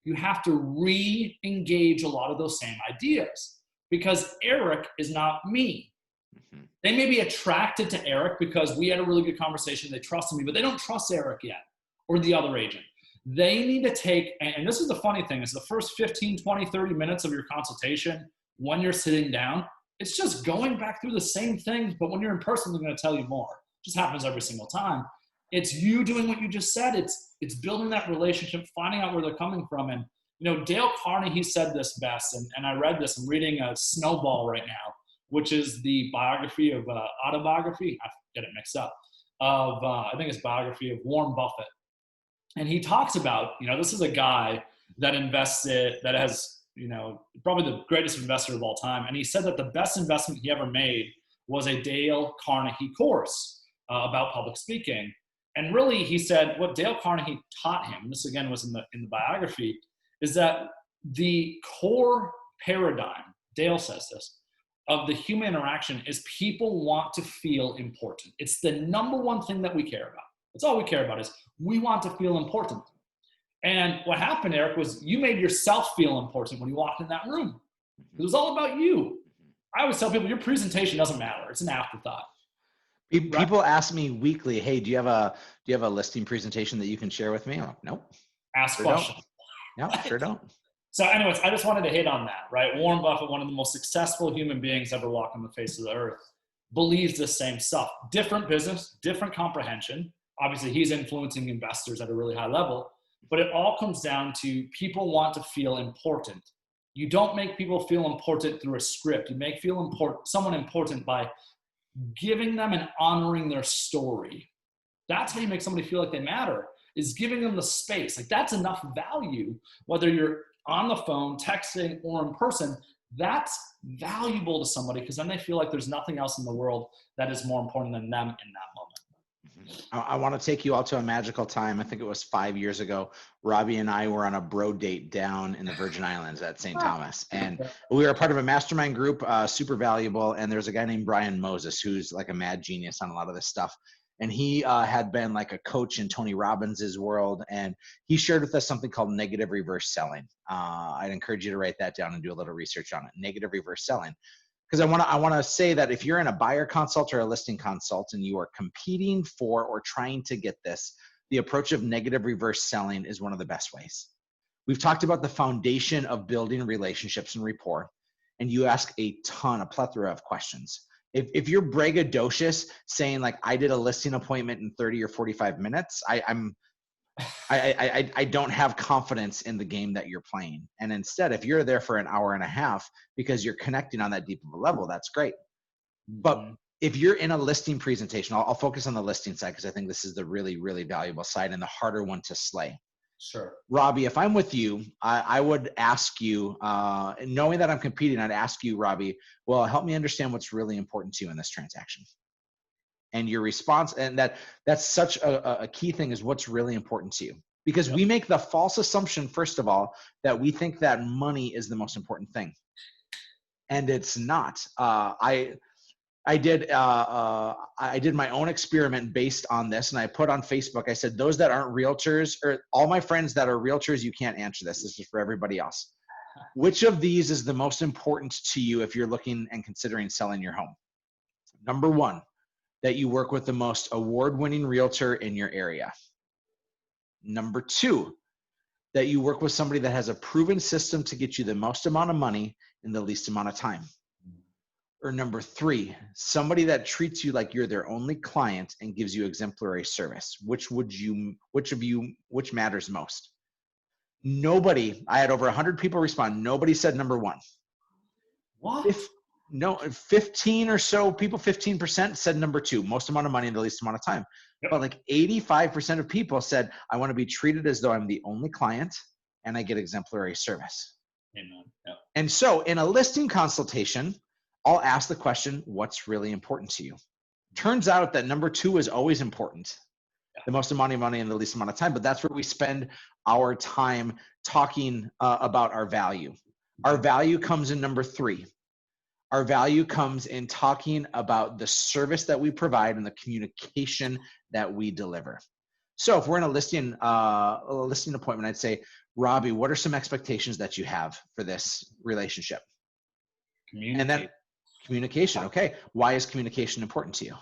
A: You have to re-engage a lot of those same ideas because Erik is not me. Mm-hmm. They may be attracted to Erik because we had a really good conversation, they trusted me, but they don't trust Erik yet or the other agent. They need to take, and this is the funny thing, is the first 15, 20, 30 minutes of your consultation when you're sitting down, it's just going back through the same things, but when you're in person, they're going to tell you more. It just happens every single time. It's you doing what you just said. It's building that relationship, finding out where they're coming from. And, you know, Dale Carnegie said this best, and I read this. I'm reading Snowball right now, which is the biography of, autobiography, I get it mixed up, of, I think it's biography of Warren Buffett. And he talks about, you know, this is a guy that that has, you know, probably the greatest investor of all time. And he said that the best investment he ever made was a Dale Carnegie course about public speaking. And really, he said what Dale Carnegie taught him, and this again was in the biography, is that the core paradigm, Dale says this, of the human interaction is people want to feel important. It's the number one thing that we care about. That's all we care about is we want to feel important. And what happened, Erik, was you made yourself feel important when you walked in that room. It was all about you. I always tell people your presentation doesn't matter. It's an afterthought.
B: People ask me weekly, hey, do you have a listing presentation that you can share with me? I'm like, nope.
A: Ask questions.
B: No, sure don't.
A: So anyways, I just wanted to hit on that, right? Warren Buffett, one of the most successful human beings ever walked on the face of the earth, believes the same stuff. Different business, different comprehension. Obviously, he's influencing investors at a really high level, but it all comes down to people want to feel important. You don't make people feel important through a script. You make someone important by giving them and honoring their story. That's how you make somebody feel like they matter, is giving them the space. Like that's enough value, whether you're on the phone, texting, or in person. That's valuable to somebody because then they feel like there's nothing else in the world that is more important than them in that moment.
B: I want to take you all to a magical time. I think it was 5 years ago. Robby and I were on a bro date down in the Virgin Islands at St. Thomas. And we were a part of a mastermind group, super valuable. And there's a guy named Brian Moses, who's like a mad genius on a lot of this stuff. And he had been like a coach in Tony Robbins's world. And he shared with us something called negative reverse selling. I'd encourage you to write that down and do a little research on it. Negative reverse selling. Because I want to say that if you're in a buyer consult or a listing consult and you are competing for or trying to get this, the approach of negative reverse selling is one of the best ways. We've talked about the foundation of building relationships and rapport, and you ask a plethora of questions. If you're braggadocious saying like, I did a listing appointment in 30 or 45 minutes, I don't have confidence in the game that you're playing. And instead, if you're there for an hour and a half because you're connecting on that deep of a level, that's great. But if you're in a listing presentation, I'll focus on the listing side because I think this is the really, really valuable side and the harder one to slay.
A: Sure.
B: Robby, if I'm with you, I would ask you, knowing that I'm competing, I'd ask you, Robby, well, help me understand what's really important to you in this transaction. And your response, and that's such a key thing, is what's really important to you. Because we make the false assumption, first of all, that we think that money is the most important thing. And it's not. I did my own experiment based on this, and I put on Facebook, I said, those that aren't realtors, or all my friends that are realtors, you can't answer this. This is for everybody else. Which of these is the most important to you if you're looking and considering selling your home? Number one, that you work with the most award-winning realtor in your area. Number two, that you work with somebody that has a proven system to get you the most amount of money in the least amount of time. Or number three, somebody that treats you like you're their only client and gives you exemplary service. Which matters most? Nobody, I had over 100 people respond. Nobody said number one.
A: What?
B: No, 15 or so people, 15% said number two, most amount of money in the least amount of time. Yep. But like 85% of people said, I want to be treated as though I'm the only client and I get exemplary service.
A: Amen. Yep.
B: And so in a listing consultation, I'll ask the question, what's really important to you? Turns out that number two is always important. The most amount of money in the least amount of time, but that's where we spend our time talking about our value. Our value comes in number three. Our value comes in talking about the service that we provide and the communication that we deliver. So if we're in a listing appointment, I'd say, Robby, what are some expectations that you have for this relationship? And then communication. Okay. Why is communication important to you?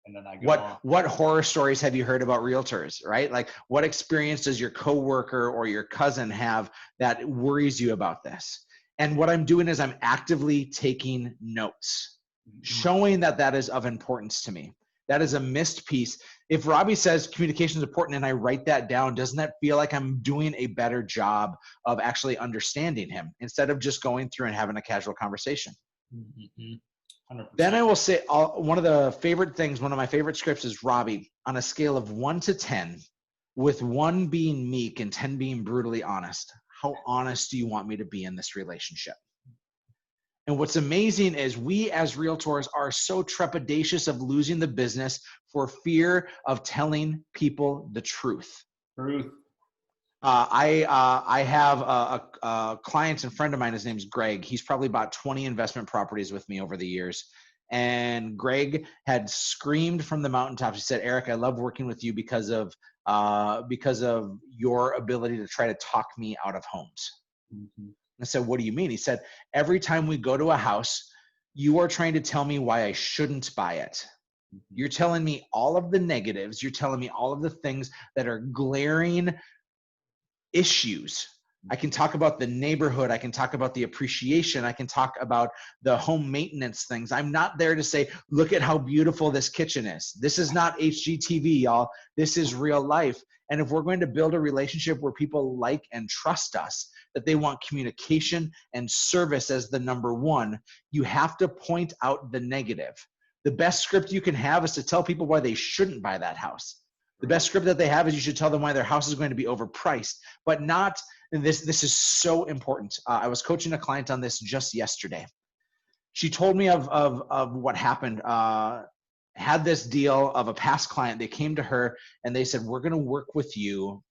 A: And then I go
B: what horror stories have you heard about realtors, right? Like what experience does your coworker or your cousin have that worries you about this? And what I'm doing is I'm actively taking notes, showing that that is of importance to me. That is a missed piece. If Robby says communication is important and I write that down, doesn't that feel like I'm doing a better job of actually understanding him instead of just going through and having a casual conversation?
A: 100%.
B: Then I will say one of my favorite scripts is, Robby, on a scale of 1 to 10, with 1 being meek and 10 being brutally honest, how honest do you want me to be in this relationship? And what's amazing is we as realtors are so trepidatious of losing the business for fear of telling people the truth. I have a client and friend of mine, his name's Greg. He's probably bought 20 investment properties with me over the years. And Greg had screamed from the mountaintops. He said, Erik, I love working with you because of your ability to try to talk me out of homes. I said, what do you mean? He said, every time we go to a house, you are trying to tell me why I shouldn't buy it. You're telling me all of the negatives. You're telling me all of the things that are glaring issues. I can talk about the neighborhood. I can talk about the appreciation. I can talk about the home maintenance things. I'm not there to say, look at how beautiful this kitchen is. This is not HGTV, y'all. This is real life. And if we're going to build a relationship where people like and trust us, that they want communication and service as the number one, you have to point out the negative. The best script you can have is to tell people why they shouldn't buy that house. The best script that they have is you should tell them why their house is going to be overpriced, but not, and this is so important. I was coaching a client on this just yesterday. She told me of what happened. Had this deal of a past client. They came to her and they said, we're going to work with you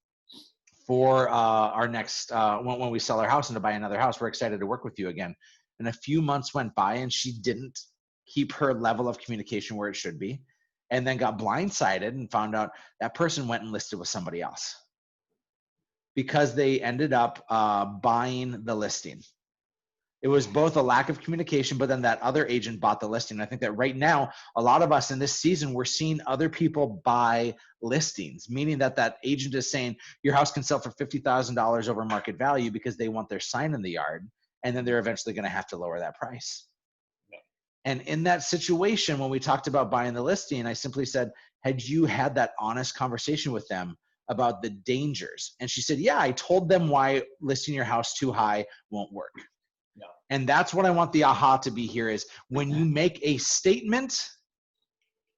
B: for our next, when we sell our house and to buy another house. We're excited to work with you again. And a few months went by and she didn't keep her level of communication where it should be. And then got blindsided and found out that person went and listed with somebody else because they ended up buying the listing. It was both a lack of communication, but then that other agent bought the listing. I think that right now, a lot of us in this season, we're seeing other people buy listings, meaning that that agent is saying your house can sell for $50,000 over market value because they want their sign in the yard. And then they're eventually going to have to lower that price. And in that situation, when we talked about buying the listing, I simply said, had you had that honest conversation with them, about the dangers. And she said, yeah, I told them why listing your house too high won't work.
A: Yeah.
B: And that's what I want the aha to be here is when you make a statement,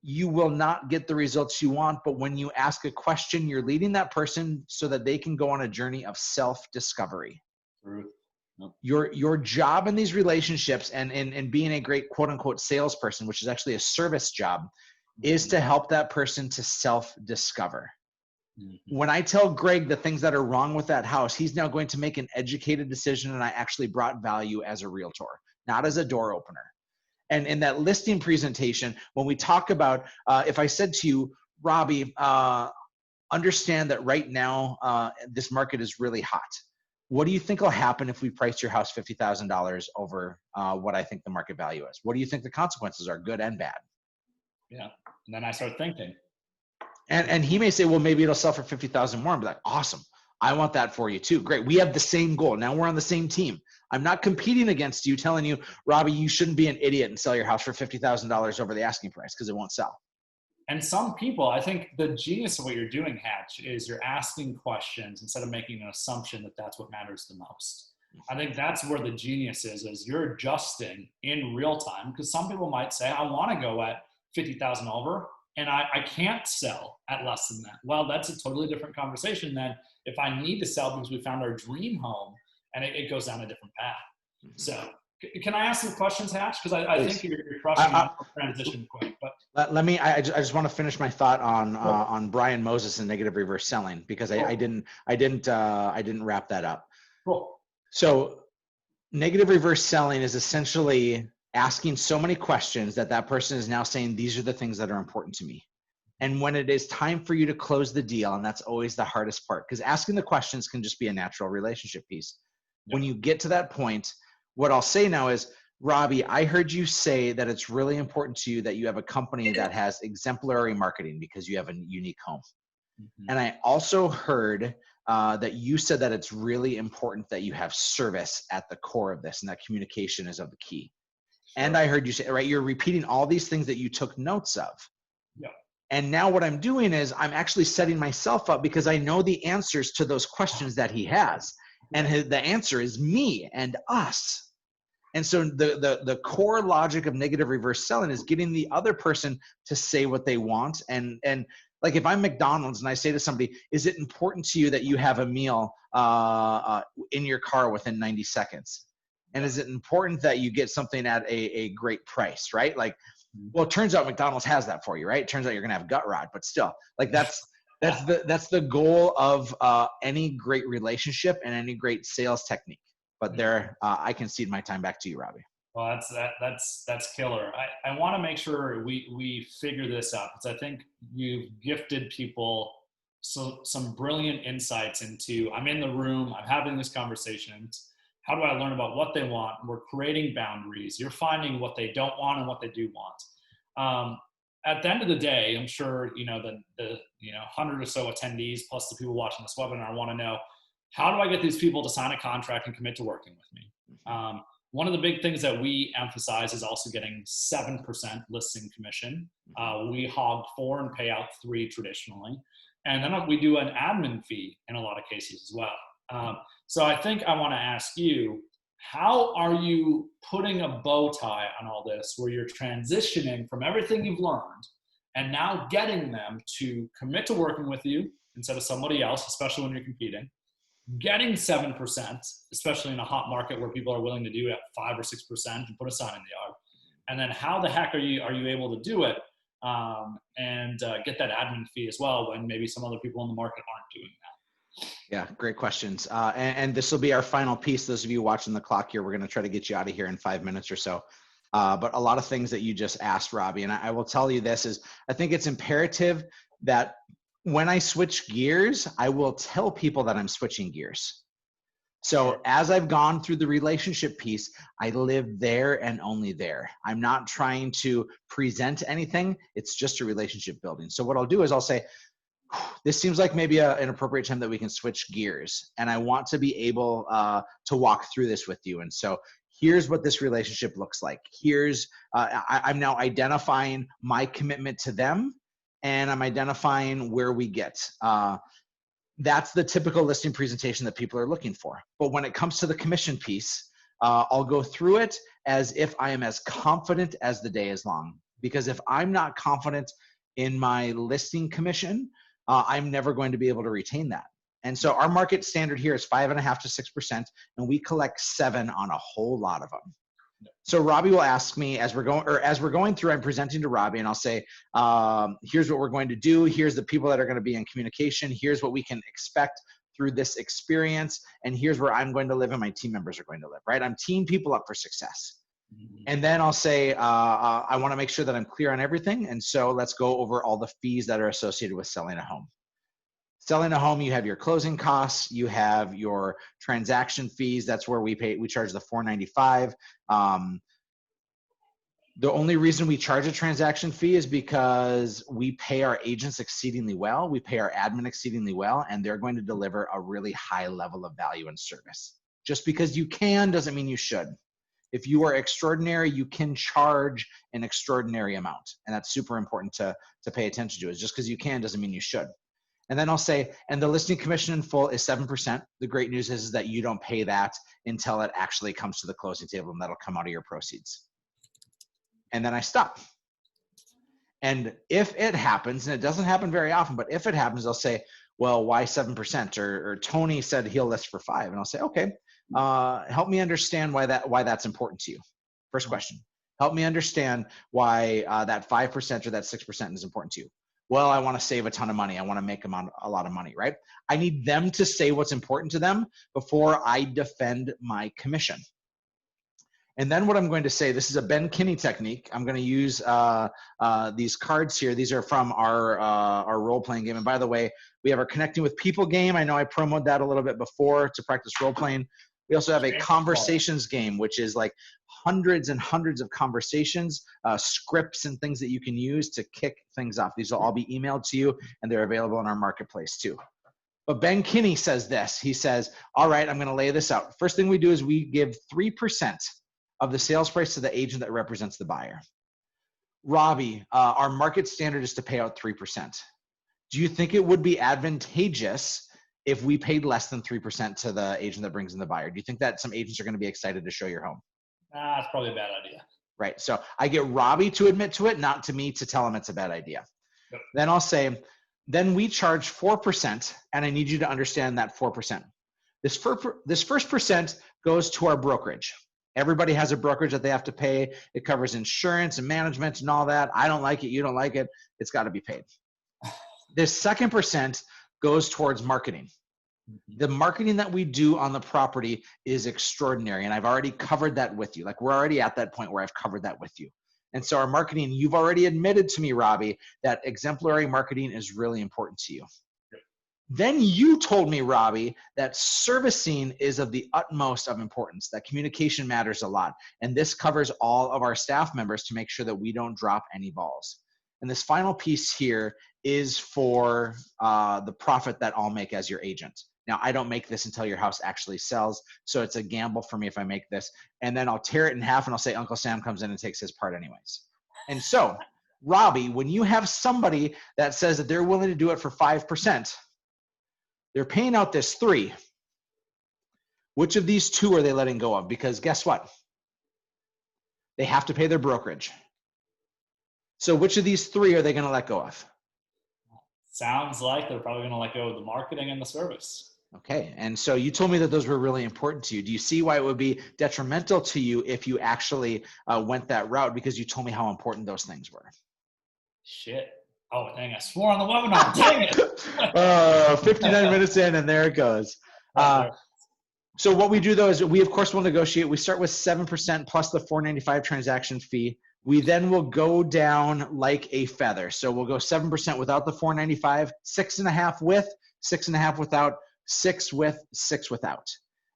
B: you will not get the results you want. But when you ask a question, you're leading that person so that they can go on a journey of self-discovery.
A: Yep.
B: Your job in these relationships and being a great quote unquote salesperson, which is actually a service job, is to help that person to self-discover. When I tell Greg the things that are wrong with that house, he's now going to make an educated decision, and I actually brought value as a realtor, not as a door opener. And in that listing presentation, when we talk about, if I said to you, Robby, understand that right now this market is really hot. What do you think will happen if we price your house $50,000 over what I think the market value is? What do you think the consequences are, good and bad?
A: Yeah. And then I start thinking.
B: And he may say, well, maybe it'll sell for 50,000 more. And be like, awesome. I want that for you too. Great. We have the same goal. Now we're on the same team. I'm not competing against you, telling you, Robby, you shouldn't be an idiot and sell your house for $50,000 over the asking price because it won't sell.
A: And some people, I think the genius of what you're doing, Hatch, is you're asking questions instead of making an assumption that that's what matters the most. I think that's where the genius is you're adjusting in real time, because some people might say, I want to go at 50,000 over, and I can't sell at less than that. Well, that's a totally different conversation than if I need to sell because we found our dream home, and it goes down a different path. So can I ask some questions, Hatch? Because I think you're crushing on transition quick. But
B: let me. I just want to finish my thought on Brian Moses and negative reverse selling, because I didn't wrap that up.
A: Cool.
B: So negative reverse selling is essentially asking so many questions that person is now saying, these are the things that are important to me. And when it is time for you to close the deal, and that's always the hardest part, because asking the questions can just be a natural relationship piece. Yep. When you get to that point, what I'll say now is, Robby, I heard you say that it's really important to you that you have a company that has exemplary marketing because you have a unique home. And I also heard that you said that it's really important that you have service at the core of this, and that communication is of the key. Sure. And I heard you say, right, you're repeating all these things that you took notes of.
A: Yeah.
B: And now what I'm doing is I'm actually setting myself up, because I know the answers to those questions that he has. And the answer is me and us. And so the core logic of negative reverse selling is getting the other person to say what they want. And like if I'm McDonald's and I say to somebody, is it important to you that you have a meal in your car within 90 seconds? And is it important that you get something at a great price, right? Like, well, it turns out McDonald's has that for you, right? It turns out you're gonna have gut rot, but still, like that's the goal of any great relationship and any great sales technique. But there, I concede my time back to you, Robby.
A: Well, that's killer. I want to make sure we figure this out, because I think you've gifted people some brilliant insights into, I'm in the room, I'm having this conversation. How do I learn about what they want? We're creating boundaries. You're finding what they don't want and what they do want. At the end of the day, I'm sure the 100 or so attendees plus the people watching this webinar want to know, how do I get these people to sign a contract and commit to working with me? One of the big things that we emphasize is also getting 7% listing commission. We hog 4 and pay out 3 traditionally. And then we do an admin fee in a lot of cases as well. So I think I want to ask you, how are you putting a bow tie on all this, where you're transitioning from everything you've learned and now getting them to commit to working with you instead of somebody else, especially when you're competing, getting 7%, especially in a hot market where people are willing to do it 5 or 6% and put a sign in the yard. And then how the heck are you able to do it and get that admin fee as well when maybe some other people in the market aren't doing that?
B: Yeah, great questions. And this will be our final piece. Those of you watching the clock here, we're going to try to get you out of here in 5 minutes or so. But a lot of things that you just asked, Robby, and I will tell you this is, I think it's imperative that when I switch gears, I will tell people that I'm switching gears. So as I've gone through the relationship piece, I live there and only there. I'm not trying to present anything. It's just a relationship building. So what I'll do is I'll say, this seems like maybe an appropriate time that we can switch gears. And I want to be able to walk through this with you. And so here's what this relationship looks like. I'm now identifying my commitment to them, and I'm identifying where we get. That's the typical listing presentation that people are looking for. But when it comes to the commission piece, I'll go through it as if I am as confident as the day is long. Because if I'm not confident in my listing commission, I'm never going to be able to retain that. And so our market standard here is 5.5% to 6%, and we collect 7 on a whole lot of them. So Robby will ask me as we're going through, I'm presenting to Robby, and I'll say, here's what we're going to do. Here's the people that are going to be in communication. Here's what we can expect through this experience. And here's where I'm going to live and my team members are going to live, right? I'm teeing people up for success. And then I'll say, I want to make sure that I'm clear on everything. And so let's go over all the fees that are associated with selling a home. Selling a home, you have your closing costs, you have your transaction fees. That's where we charge the $495. The only reason we charge a transaction fee is because we pay our agents exceedingly well. We pay our admin exceedingly well, and they're going to deliver a really high level of value and service. Just because you can doesn't mean you should. If you are extraordinary, you can charge an extraordinary amount. And that's super important to pay attention to. Is just because you can doesn't mean you should. And then I'll say, and the listing commission in full is 7%. The great news is that you don't pay that until it actually comes to the closing table, and that'll come out of your proceeds. And then I stop. And if it happens, and it doesn't happen very often, but if it happens, I'll say, well, why 7%? Or Tony said he'll list for 5. And I'll say, okay, help me understand why that's important to you. First question, help me understand why that 5% or that 6% is important to you. Well, I want to save a ton of money. I want to make them a lot of money, right? I need them to say what's important to them before I defend my commission. And then what I'm going to say, this is a Ben Kinney technique. I'm going to use these cards here. These are from our role-playing game. And by the way, we have our Connecting with People game. I know I promoted that a little bit before to practice role-playing. We also have a conversations game, which is like hundreds and hundreds of conversations, scripts and things that you can use to kick things off. These will all be emailed to you, and they're available in our marketplace too. But Ben Kinney says this. He says, all right, I'm going to lay this out. First thing we do is we give 3% of the sales price to the agent that represents the buyer. Robby, our market standard is to pay out 3%. Do you think it would be advantageous if we paid less than 3% to the agent that brings in the buyer? Do you think that some agents are going to be excited to show your home?
A: That's probably a bad idea.
B: Right. So I get Robby to admit to it, not to me to tell him it's a bad idea.
A: Yep.
B: Then I'll say, then we charge 4%, and I need you to understand that 4%. This first percent goes to our brokerage. Everybody has a brokerage that they have to pay. It covers insurance and management and all that. I don't like it. You don't like it. It's got to be paid. This second percent goes towards marketing. The marketing that we do on the property is extraordinary. And I've already covered that with you. Like, we're already at that point where I've covered that with you. And so our marketing, you've already admitted to me, Robby, that exemplary marketing is really important to you. Then you told me, Robby, that servicing is of the utmost of importance, that communication matters a lot. And this covers all of our staff members to make sure that we don't drop any balls. And this final piece here is for the profit that I'll make as your agent. Now, I don't make this until your house actually sells, so it's a gamble for me if I make this. And then I'll tear it in half, and I'll say Uncle Sam comes in and takes his part anyways. And so, Robby, when you have somebody that says that they're willing to do it for 5%, they're paying out this 3. Which of these 2 are they letting go of? Because guess what? They have to pay their brokerage. So which of these 3 are they going to let go of?
A: Sounds like they're probably going to let go of the marketing and the service.
B: Okay, and so you told me that those were really important to you. Do you see why it would be detrimental to you if you actually went that route? Because you told me how important those things were.
A: Shit. Oh, dang, I swore on the webinar. Dang it.
B: 59 minutes in, and there it goes. So what we do, though, is we, of course, will negotiate. We start with 7% plus the $495 transaction fee. We then will go down like a feather. So we'll go 7% without the $495, 6.5 with, 6.5 without, 6 with, 6 without.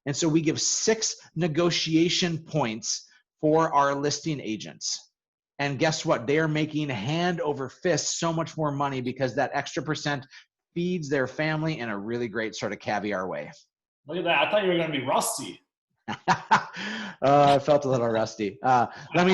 B: And so we give 6 negotiation points for our listing agents. And guess what? They are making hand over fist so much more money because that extra percent feeds their family in a really great sort of caviar way.
A: Look at that. I thought you were going to be rusty.
B: I felt a little rusty. Let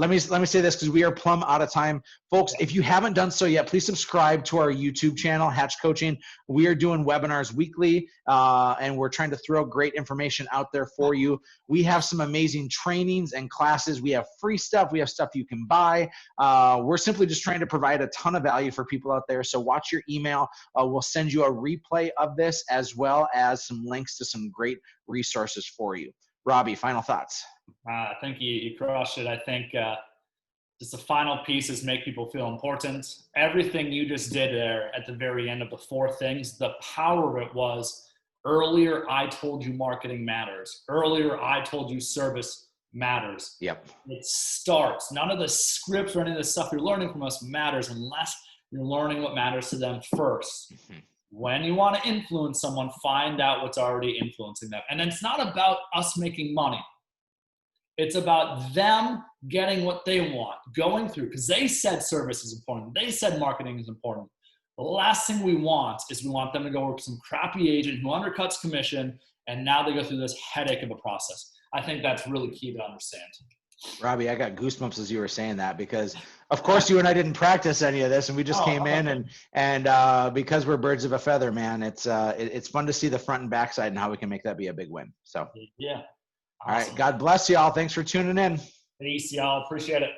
B: me say this because we are plumb out of time, folks. If you haven't done so yet, please subscribe to our YouTube channel, Hatch Coaching. We are doing webinars weekly, and we're trying to throw great information out there for you. We have some amazing trainings and classes. We have free stuff. We have stuff you can buy. We're simply just trying to provide a ton of value for people out there. So watch your email. We'll send you a replay of this as well as some links to some great resources for you. Robby, final thoughts.
A: I think you crushed it. I think just the final piece is make people feel important. Everything you just did there at the very end of the 4 things, the power of it was earlier I told you marketing matters. Earlier I told you service matters.
B: Yep.
A: It starts. None of the scripts or any of the stuff you're learning from us matters unless you're learning what matters to them first. Mm-hmm. When you want to influence someone, find out what's already influencing them. And it's not about us making money. It's about them getting what they want, going through, because they said service is important. They said marketing is important. The last thing we want is we want them to go work with some crappy agent who undercuts commission, and now they go through this headache of a process. I think that's really key to understand.
B: Robby, I got goosebumps as you were saying that because, of course, you and I didn't practice any of this, and we just came in and because we're birds of a feather, man, it's fun to see the front and back side and how we can make that be a big win. So,
A: yeah.
B: Awesome. All right. God bless you all. Thanks for tuning in.
A: Peace, y'all. Appreciate it.